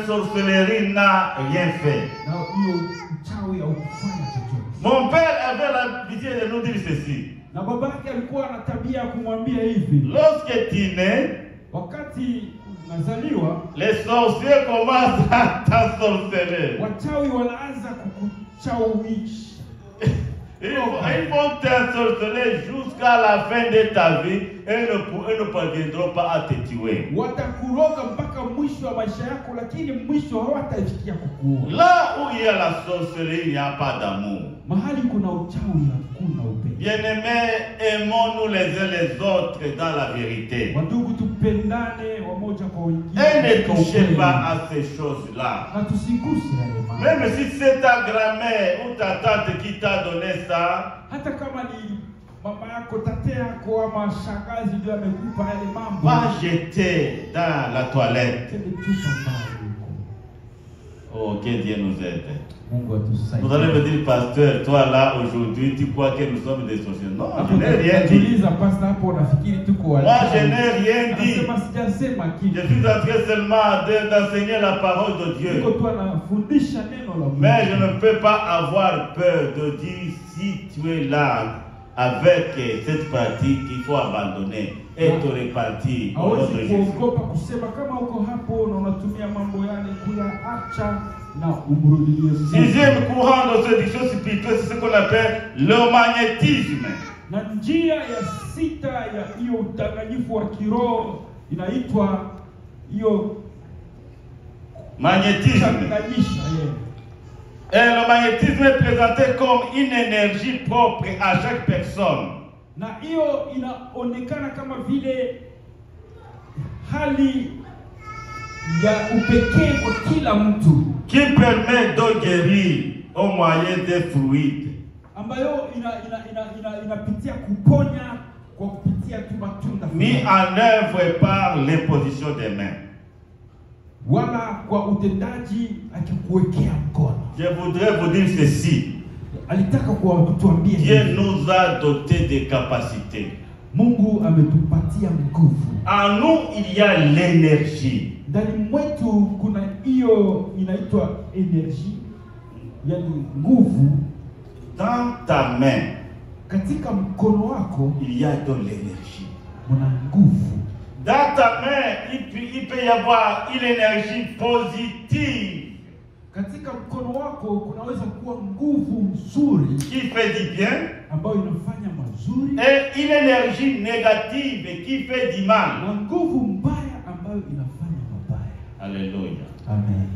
sorcellerie n'a rien fait. Na hiyo uchawi haukufanya chochote. Mon père avait l'habitude de nous dire ceci. Na babake alikuwa na tabia ya kumwambia hivi. Lorsque tu nais, Wakati unazaliwa, les sorciers commencent à t'ensorceler. wachawi wanaanza kukuchawisha. Ils vont t'ensorceler jusqu'à la fin de ta vie et ne parviendront pas à te tuer. Watakuroga mpaka mwisho wa maisha yako, lakini mwisho hawatafikia kukuua. Là où il y a la sorcellerie, il n'y a pas d'amour. Mahali kuna uchawi hakuna upendo. Bien-aimés, aimons-nous les uns les autres dans la vérité. Wandugu, tupendane wamoja kwa wengine. Et ne touchez pas à ces choses-là. Na tusiguse yale mambo. Même si c'est ta grand-mère ou ta tante qui t'a donné ça, hata kama ni mama yako, tate yako ama shangazi ndio amekupa yale mambo, va jeter dans la toilette. tupa mbali huko. Oh, que Dieu nous aide. Mungu atusaidie. Vous allez me dire, pasteur, toi là aujourd'hui, tu crois que nous sommes des sorciers? Non, je n'ai rien dit. Tuliza pasta hapo, unafikiri tuko wapi? Moi, je n'ai rien dit. Anasema sijasema kitu. Je suis en train seulement d'enseigner la parole de Dieu. Niko tu anafundisha neno la Mungu. Mais je ne peux pas avoir peur de dire si tu es là avec cette pratique, il faut abandonner et te repentir au nom de Hawezi Jésus. kuogopa kusema kama uko hapo na unatumia mambo yale, kuyaacha na umrudie Mungu. Sixième courant de séduction spirituelle, c'est ce qu'on appelle le magnétisme. Na njia ya sita ya hiyo udanganyifu wa kiroho inaitwa hiyo Magnétisme. changanyisha yeye. Et le magnétisme est présenté comme une énergie propre à chaque personne. Na hiyo inaonekana kama vile hali ya upekee kwa kila mtu, qui permet de guérir au moyen des fluides, ambayo inapitia kuponya kwa kupitia tu matunda, mis en œuvre par l'imposition des mains. wala kwa utendaji akikuwekea mkono. Je voudrais vous dire ceci. Alitaka kutuambia Dieu nous a dotés de capacités. Mungu ametupatia nguvu. En nous, il y a l'énergie. Ndani mwetu kuna hiyo inaitwa energy, yani nguvu. Dans ta main, katika mkono wako il y a de l'énergie. kuna nguvu. Dans ta main, il peut y avoir une énergie positive. Katika mkono wako kunaweza kuwa nguvu nzuri qui fait du bien, ambayo inafanya mazuri, et une énergie négative qui fait du mal. na nguvu mbaya ambayo inafanya mabaya. Alléluia. Amen.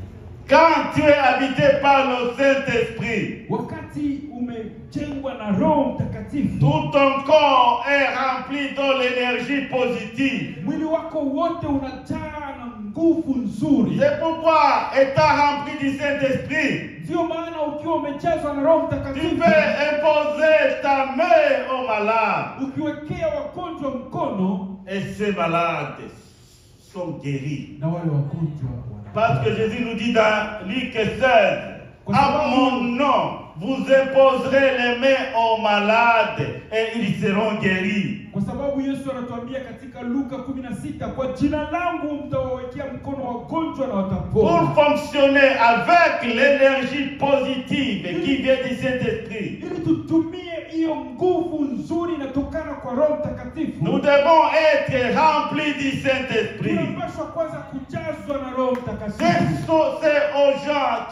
Quand tu es habité par le Saint-Esprit, Wakati umejengwa na Roho Mtakatifu, tout ton corps est rempli de l'énergie positive. mwili wako wote unajaa na nguvu nzuri. C'est pourquoi, étant rempli du Saint-Esprit, Ndio maana ukiwa umejazwa na Roho tu Mtakatifu, peux imposer ta main aux malades. ukiwekea wagonjwa mkono, Et ces malades sont guéris. na wale wagonjwa Parce que Jésus nous dit dans Luc 16, à mon nom, vous imposerez les mains aux malades et ils seront guéris. Kwa sababu Yesu anatuambia katika Luka 16, kwa jina langu mtawawekea mkono wagonjwa na watapona. Pour fonctionner avec l'énergie positive qui vient du Saint-Esprit, Ili tutumie hiyo nguvu nzuri inatokana kwa Roho Mtakatifu, nous devons être remplis du Saint-Esprit. tunapaswa kwanza kujazwa na Roho Mtakatifu. C'est aux gens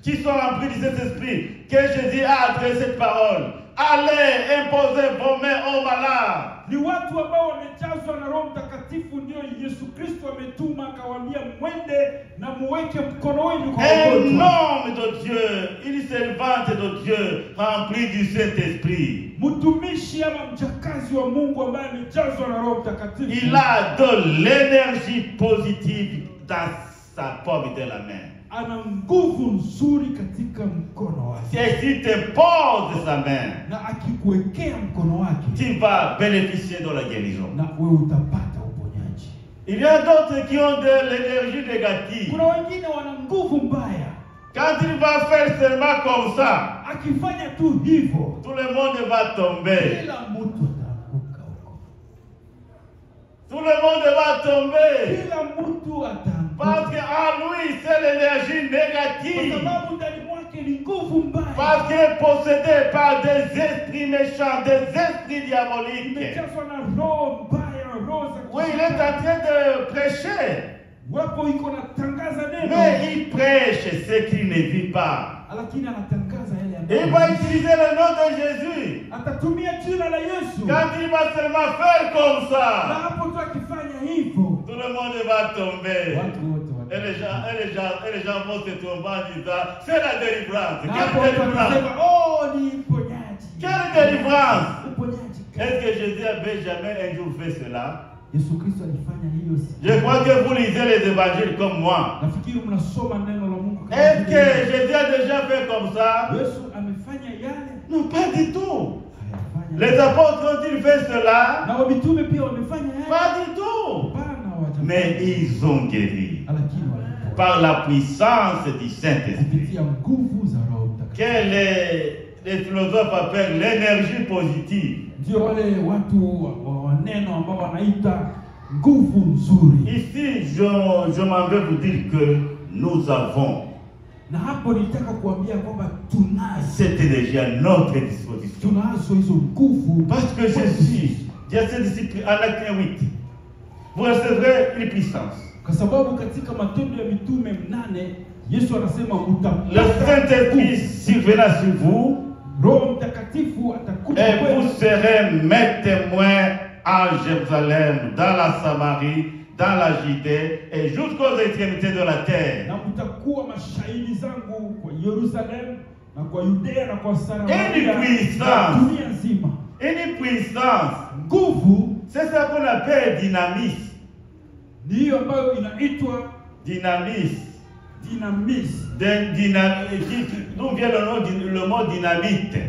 qui sont remplis du Saint-Esprit que Jésus a adressé cette parole. Allez imposer vos mains aux malades. Ni watu ambao wamejazwa na Roho Mtakatifu ndio Yesu Kristo ametuma akawaambia mwende na muweke mkono wenu kwa Un wagonjwa. homme de Dieu, une servante de Dieu remplie du Saint-Esprit. Mtumishi ama mjakazi wa Mungu ambaye amejazwa na Roho Mtakatifu, Il a de l'énergie positive dans sa paume de la main. ana nguvu nzuri katika mkono wake. Et si tu poses sa main, Na akikuwekea mkono wake, tu vas bénéficier de la guérison. na wewe utapata uponyaji. Il y a d'autres qui ont de l'énergie négative. Kuna wengine wana nguvu mbaya. Quand il va faire seulement comme ça, Akifanya tu hivyo, tout le monde va tomber. kila mtu ataanguka huko. Tout le monde va tomber. Kila mtu ataanguka. Parce qu'en lui, c'est l'énergie Kwa négative. sababu ndani mwake ni nguvu mbaya. Parce qu'il est possédé par des esprits méchants, des esprits diaboliques. Imejazwa na roho mbaya, roho za Oui, il est en train de prêcher. wapo iko natangaza neno, Mais il prêche ce qu'il ne vit pas. lakini anatangaza yale Il ambayo va utiliser le nom de Jésus. atatumia jina la Yesu. Quand il va seulement faire comme Na ça, hapo tu akifanya hivyo, tout le monde va tomber. watu wote Et les gens vont se tomber en disant, c'est la délivrance. na hapo Quelle watu délivrance? wanasema oh, ni uponyaji. Quelle délivrance? Uponyaji. Est-ce que Jésus avait jamais un jour fait cela? Yesu Kristo alifanya hiyo. Je crois que vous lisez les évangiles comme moi. Nafikiri mnasoma neno la Mungu kama Est-ce vile que Jésus a déjà fait comme ça? Yesu amefanya yale. Non, pas du tout. Hayafanya. Les apôtres ont-ils fait cela? Na wamitume pia wamefanya yale. Pas du tout. Hapana, hawajafanya. Mais ils ont guéri Lakini walipona par la puissance du Saint-Esprit. kupitia nguvu za Roho Mtakatifu. Que les philosophes appellent l'énergie positive. Ndio wale watu wa neno ambao wanaita nguvu nzuri. Ici, je m'en vais vous dire que nous avons Na hapo nilitaka kuambia kwamba tunazo cette énergie à notre disposition. tunazo hizo nguvu. Parce que Jésus, dit à ses disciples en acte 8, vous recevrez une puissance. Kwa sababu katika Matendo ya Mitume 8 Yesu anasema Le Saint-Esprit surviendra sur vous Roho Mtakatifu atakuja et vous kwenu, serez mes témoins à Jérusalem, dans la Samarie, dans la Judée et jusqu'aux extrémités de la terre. na mtakuwa mashahidi zangu kwa Yerusalemu na kwa Yudea na kwa Samaria Une puissance. na dunia nzima. Une puissance, Nguvu c'est ce qu'on appelle dynamisme. ndiyo ambayo inaitwa Dynamis. Dynamis. D'où vient le mot dynamite?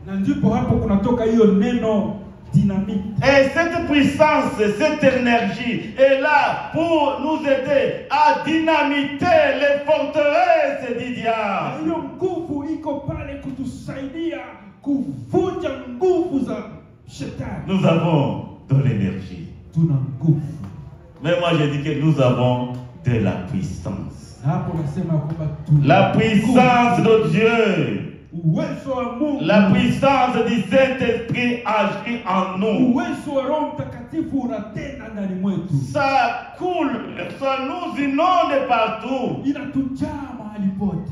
Na ndipo hapo kunatoka hiyo neno dynamite. Et cette puissance, cette énergie est là pour nous aider à dynamiter les forteresses du diable. Hiyo nguvu iko pale kutusaidia kuvunja nguvu za shetani. Nous avons de l'énergie. Tuna nguvu. Mais moi je dis que nous avons de la puissance. Hapo nasema kwamba tuna la puissance de Dieu. Uwezo wa Mungu. La puissance du Saint-Esprit agit en nous. Uwezo wa Roho Mtakatifu unatenda ndani mwetu. Ça coule, ça nous inonde partout. Inatujaa mahali pote.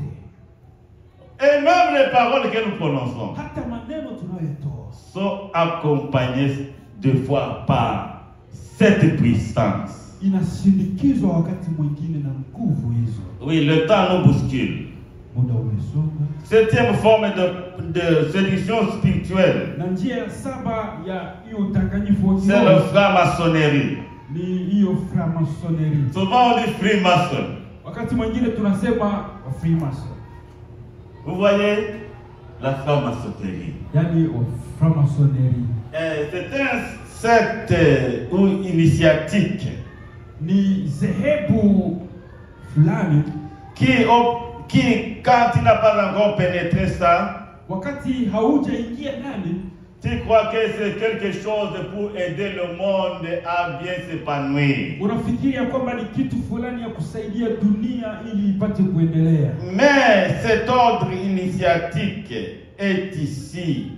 Et même les paroles que nous prononçons hata maneno tunayotoa sont accompagnées deux fois par cette puissance. Inasindikizwa wakati mwingine na nguvu hizo. Oui, le temps nous bouscule. Muda umesonga. Septième forme de séduction spirituelle. Na njia ya saba ya hiyo udanganyifu wa kiroho. C'est la franc-maçonnerie. Ni hiyo franc-maçonnerie. Souvent on dit freemason. Wakati mwingine tunasema freemason. Vous voyez la franc-maçonnerie. Yani franc-maçonnerie. C'est un secte ou initiatique. Ni zehebu fulani qui quand tu n'as pas encore pénétré ça, wakati haujaingia ndani, tu crois que c'est quelque chose pour aider le monde à bien s'épanouir. Unafikiria kwamba ni kitu fulani ya kusaidia dunia ili ipate kuendelea. Mais cet ordre initiatique est ici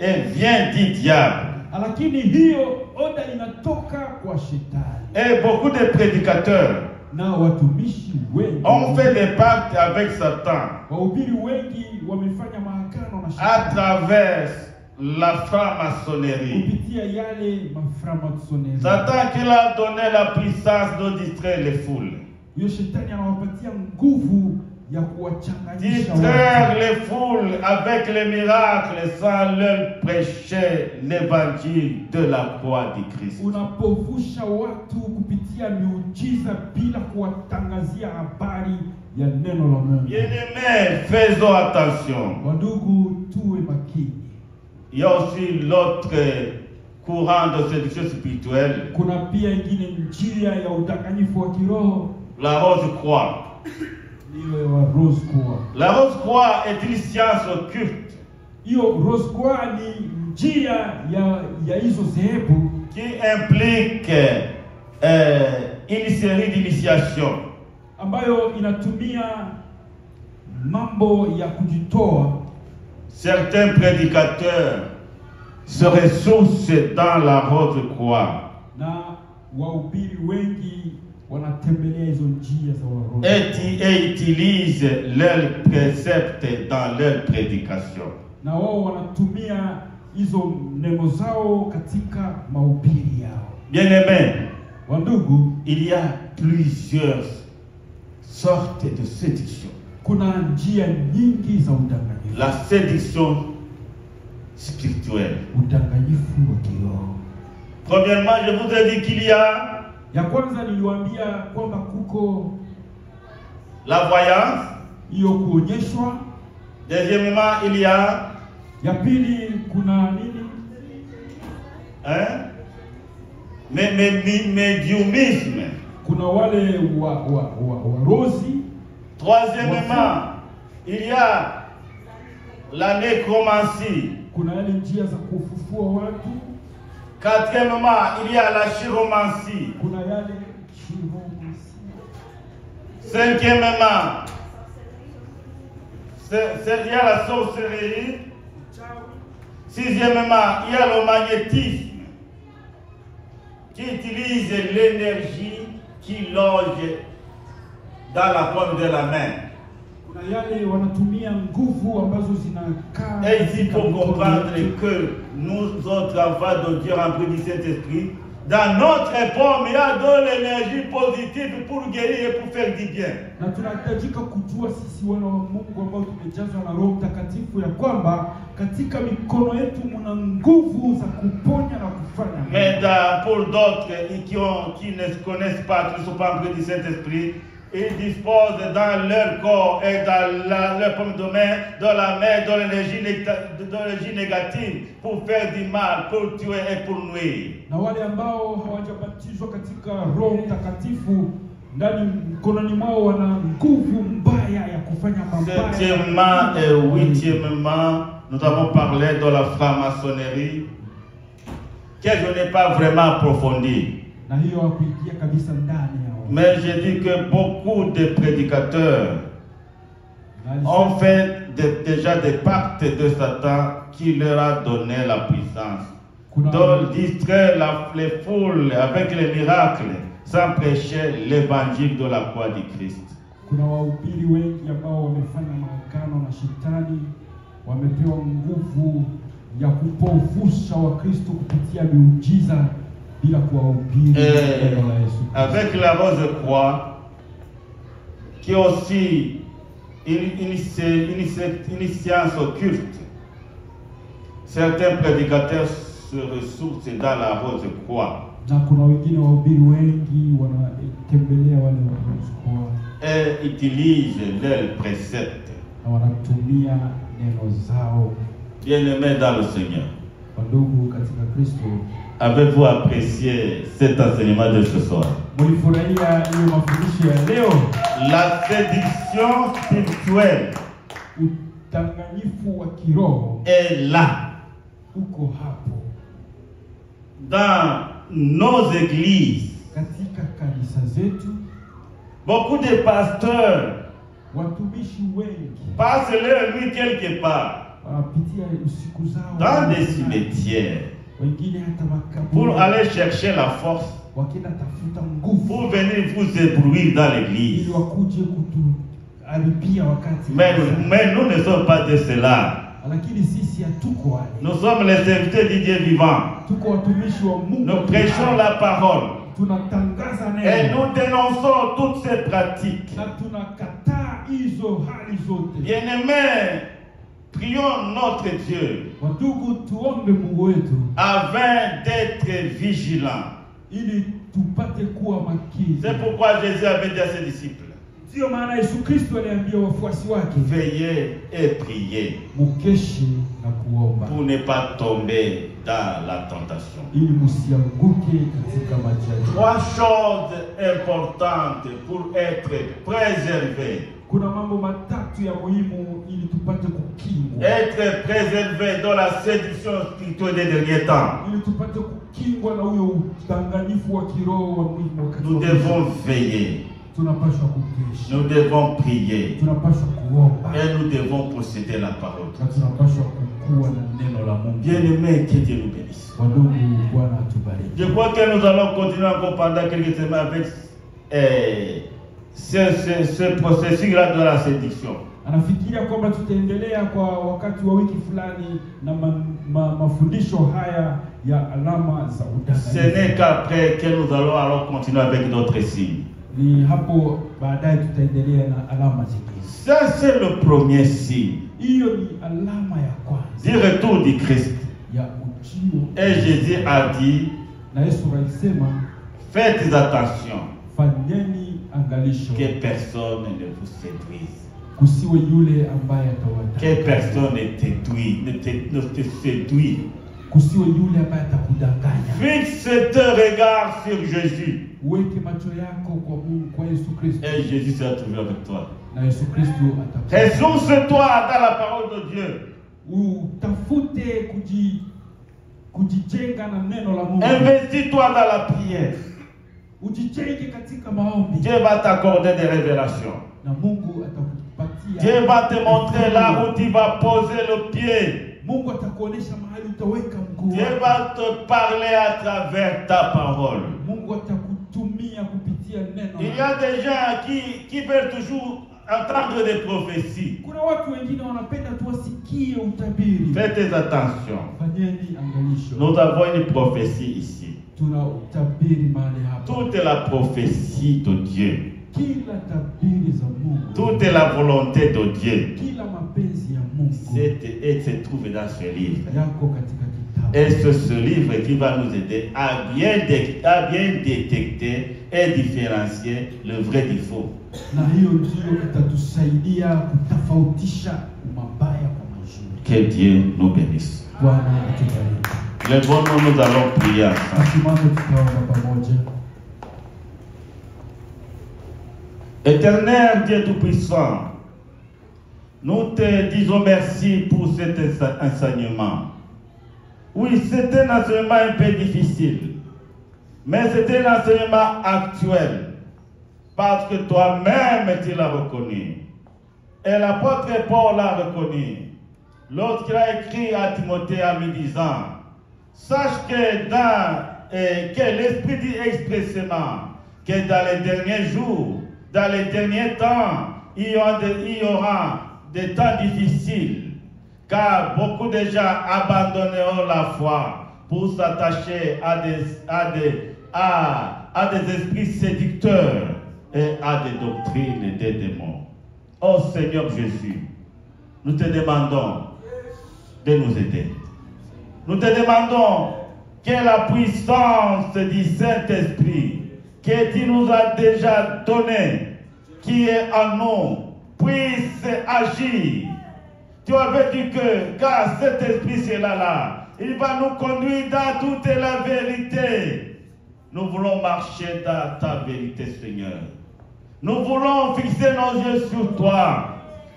et vient du diable. Lakini hiyo oda inatoka kwa shetani. Et beaucoup de prédicateurs na watumishi wengi ont fait des pactes avec Satan. Wahubiri wengi wamefanya maagano na shetani à travers la franc-maçonnerie. kupitia yale mafranc-maçonnerie. Satan qui a donné la puissance de distraire les foules. Hiyo shetani anawapatia nguvu ya kuwachanganyisha distraire les foules avec les miracles sans leur prêcher l'évangile de la croix de Christ. Unapovusha watu kupitia miujiza bila kuwatangazia habari ya neno la Mungu. Bien-aimés, faisons attention. Wadugu, tuwe makini. Il y a aussi l'autre courant de séduction spirituelle. Kuna pia ingine njia ya udanganyifu wa kiroho. La rose croix. La rose croix est une science occulte. Hiyo rose croix ni njia ya hizo zehebu qui implique une série d'initiations ambayo inatumia mambo ya kujitoa. Certains prédicateurs se ressourcent dans la rose croix. Na wahubiri wengi wanatembelea hizo njia za waroho. Et utilisent leurs préceptes dans leur prédication. Na wao wanatumia hizo neno zao katika mahubiri yao. Bien-aimés, wandugu, il y a plusieurs sortes de séduction. Kuna njia nyingi za udanganyifu. La séduction spirituelle. Udanganyifu wa kiroho. Premièrement, je vous ai dit qu'il y a ya kwanza niliwaambia kwamba kuko la voyance, hiyo kuonyeshwa. Deuxièmement, il y a ya pili kuna nini? Médiumisme. Kuna wale warozi. Troisièmement, il y a la nécromancie. Kuna yale njia za kufufua watu. Quatrièmement, il y a la chiromancie. Kuna yale chiromancie. Cinquièmement, il y a la sorcellerie. Sixièmement, il y a le magnétisme qui utilise l'énergie qui loge dans la paume de la main. Et il faut comprendre que nous autres enfants de Dieu remplis du Saint-Esprit, dans notre paume, il y a de l'énergie positive pour guérir et pour faire du bien. Na tunahitajika kujua sisi wana wa Mungu ambao tumejazwa na Roho Mtakatifu ya kwamba katika mikono yetu mna nguvu za kuponya na kufanya. Mais pour d'autres qui ne connaissent pas, qui ne sont pas remplis du Saint-Esprit, ils disposent dans leur corps et dans leur premier domaine, dans la main, dans l'énergie négative pour faire du mal, pour tuer et pour nuire. Na wale ambao hawajabatizwa katika Roho Mtakatifu ndani mkononi mwao wana nguvu mbaya ya kufanya mabaya. Septièmement et huitièmement, nous avons parlé de la franc-maçonnerie que je n'ai pas vraiment approfondi. Na hiyo hakuingia kabisa ndani yao. Mais je dis que beaucoup de prédicateurs ont fait déjà des pactes de Satan qui leur a donné la puissance. De distraire les foules avec les miracles sans prêcher l'évangile de la croix du Christ. Kuna wahubiri wengi ambao wamefanya maagano na shetani, wamepewa nguvu ya kupofusha Wakristo kupitia miujiza bila kuwahubiri neno la Yesu. Avec la rose croix qui est aussi une science occulte. Certains prédicateurs se ressourcent dans la rose croix. Na kuna wengine wahubiri wengi wanatembelea wale wa rose croix. Et utilisent leurs préceptes. Na wanatumia neno zao. Bien-aimés dans le Seigneur. Wandugu katika Kristo. Avez-vous apprécié cet enseignement de ce soir? Mulifurahia hiyo mafundisho ya leo? La séduction spirituelle udanganyifu wa kiroho est là. Uko hapo. Dans nos églises, katika kanisa zetu, beaucoup de pasteurs watumishi wengi passent leur nuit quelque part wanapitia usiku zao dans des cimetières wengine hata makaburi pour aller chercher la force wakenda tafuta nguvu pour venir vous éblouir dans l'église. ili wakuje kutuharibia wakati. Mais nous ne sommes pas de cela. Lakini sisi hatuko wale. Nous sommes les serviteurs du Dieu vivant. Tuko watumishi wa Mungu. Nous prêchons la parole. Tunatangaza neno. Et nous dénonçons toutes ces pratiques. Na tunakataa hizo hali zote. Bien-aimés, prions notre Dieu. Wadugu, tuombe Mungu wetu afin d'être vigilants. Ili tupate kuwa makini. C'est pourquoi Jésus avait dit à ses disciples, ndio maana Yesu Kristo aliambia wafuasi wake, veillez et priez, mukeshe na kuomba, pour ne pas tomber dans la tentation. ili msianguke katika majaribu. Trois choses importantes pour être préservés. Kuna mambo matatu ya muhimu ili tupate kukingwa. Être préservé dans la séduction spirituelle des derniers temps. Ili tupate kukingwa na huyo udanganyifu wa kiroho wa mwili wakati. Nous devons veiller. Tunapaswa kukesha. Nous devons prier. Tunapaswa kuomba. Et nous devons posséder la parole. Na tunapaswa kukua na neno la Mungu. Bien-aimés, que Dieu nous bénisse. Wadugu, Bwana atubariki. Je crois que nous allons continuer encore pendant quelques semaines avec ce processus-là de la séduction. Anafikiria kwamba tutaendelea kwa wakati wa wiki fulani na mafundisho haya ya alama za udanganyifu. Ce n'est qu'après que nous allons alors continuer avec d'autres signes. Ni hapo baadaye tutaendelea na alama zingine. Ça c'est le premier signe. Hiyo ni alama ya kwanza. Du retour du Christ. Ya ujio. Et Jésus a dit, na Yesu alisema, faites attention. Fanyeni angalisho. Que personne ne vous séduise. Kusiwe yule ambaye atawataka. Que personne ne te séduit. Kusiwe yule ambaye atakudanganya. Fixe tes regards sur Jésus. Uweke macho yako kwa Mungu, kwa Yesu Kristo. Et Jésus sera toujours avec toi. Na Yesu Kristo atakuwa. Ressource-toi dans la parole de Dieu. Utafute kujijenga na neno la Mungu. Investis-toi dans la prière. Ujijenge katika maombi. Dieu va t'accorder des révélations. Na Mungu atakupatia. Dieu va te montrer là où tu vas poser le pied. Mungu atakuonesha mahali utaweka mguu. Dieu va te parler à travers ta parole. Mungu atakutumia kupitia neno. Il y a des gens qui veulent toujours entendre des prophéties. Kuna watu wengine wanapenda tu wasikie utabiri. Faites attention. Fanyeni angalisho. Nous avons une prophétie ici. Tuna utabiri mahali hapa. Toute la prophétie de Dieu. Kila tabiri za Mungu. Toute la volonté de Dieu. Kila mapenzi ya Mungu. Se trouve dans ce livre. Yako katika kitabu. Et c'est ce livre qui va nous aider à bien détecter et différencier le vrai du faux. na hiyo ndio itatusaidia kutofautisha mabaya kwa mazuri. Que Dieu nous bénisse. Bwana atubariki. Lèvons-nous, nous allons prier ensemble. Tusimame tutaomba pamoja. Éternel Dieu Tout-Puissant, nous te disons merci pour cet enseignement. Oui, c'était un enseignement un peu difficile, mais c'était un enseignement actuel, parce que toi-même tu l'as reconnu. Et l'apôtre Paul l'a reconnu lorsqu'il a écrit à Timothée en lui disant, sache que l'Esprit dit expressément que dans les derniers jours, dans les derniers temps, il y aura des temps difficiles, car beaucoup de gens abandonneront la foi pour s'attacher à des esprits séducteurs et à des doctrines des démons. Oh Seigneur Jésus, nous te demandons de nous aider. Nous te demandons que la puissance du Saint-Esprit que tu nous as déjà donné, qui est en nous, puisse agir. Tu avais dit que, car cet esprit c'est là, il va nous conduire dans toute la vérité. Nous voulons marcher dans ta vérité, Seigneur. Nous voulons fixer nos yeux sur toi.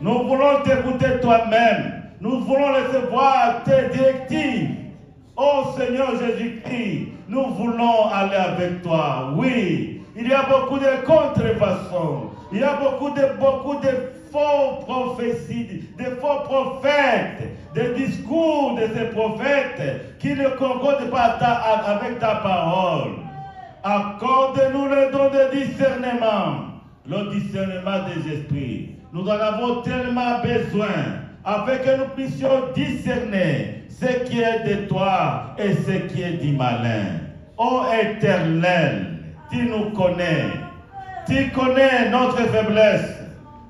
Nous voulons t'écouter toi-même. Nous voulons recevoir tes directives. Oh Seigneur Jésus-Christ, nous voulons aller avec toi. Oui, il y a beaucoup de contrefaçons. Il y a beaucoup de faux prophéties, de faux prophètes, des discours de ces prophètes qui ne concordent pas avec ta parole. Accorde-nous le don de discernement, le discernement des esprits. Nous en avons tellement besoin, afin que nous puissions discerner ce qui est de toi et ce qui est du malin. Ô Éternel, tu nous connais. Tu connais notre faiblesse,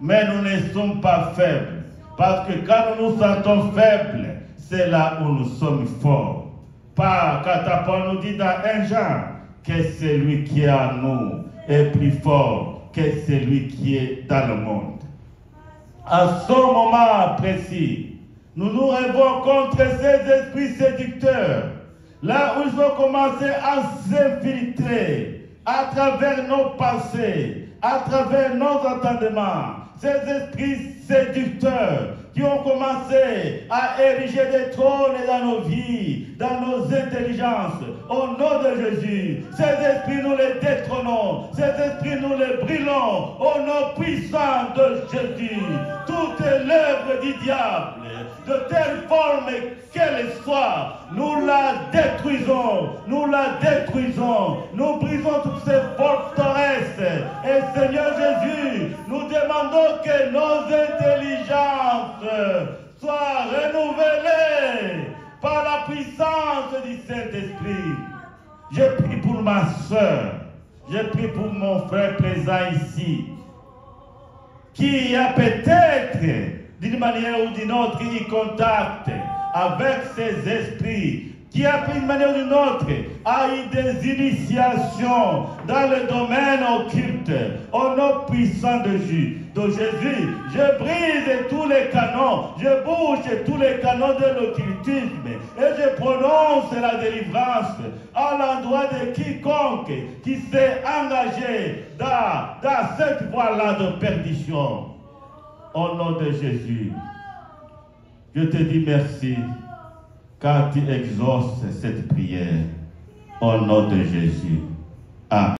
mais nous ne sommes pas faibles. Parce que quand nous nous sentons faibles, c'est là où nous sommes forts. Car ta parole nous dit dans 1 Jean que celui qui est en nous est plus fort que celui qui est dans le monde. À ce moment précis, nous nous rêvons contre ces esprits séducteurs, là où ils ont commencé à s'infiltrer à travers nos pensées, à travers nos entendements, ces esprits séducteurs qui ont commencé à ériger des trônes dans nos vies, dans nos intelligences, au nom de Jésus. Ces esprits, nous les détrônons, ces esprits, nous les brûlons, au nom puissant de Jésus. Toute l'œuvre du diable, de telle forme qu'elle soit, nous la détruisons, nous brisons toutes ces forteresses. Et Seigneur Jésus, nous demandons que nos intelligences soient renouvelées par la puissance du Saint-Esprit. Je prie pour ma soeur, je prie pour mon frère présent ici, qui a peut-être, d'une manière ou d'une autre, eu contact avec ces esprits, qui a d'une manière ou d'une autre a eu des initiations dans le domaine occulte, au nom puissant de Jésus. Je brise tous les canons, je bouge tous les canons de l'occultisme et je prononce la délivrance à l'endroit de quiconque qui s'est engagé dans cette voie-là de perdition. Au nom de Jésus, je te dis merci car tu exauces cette prière. Au nom de Jésus. Amen.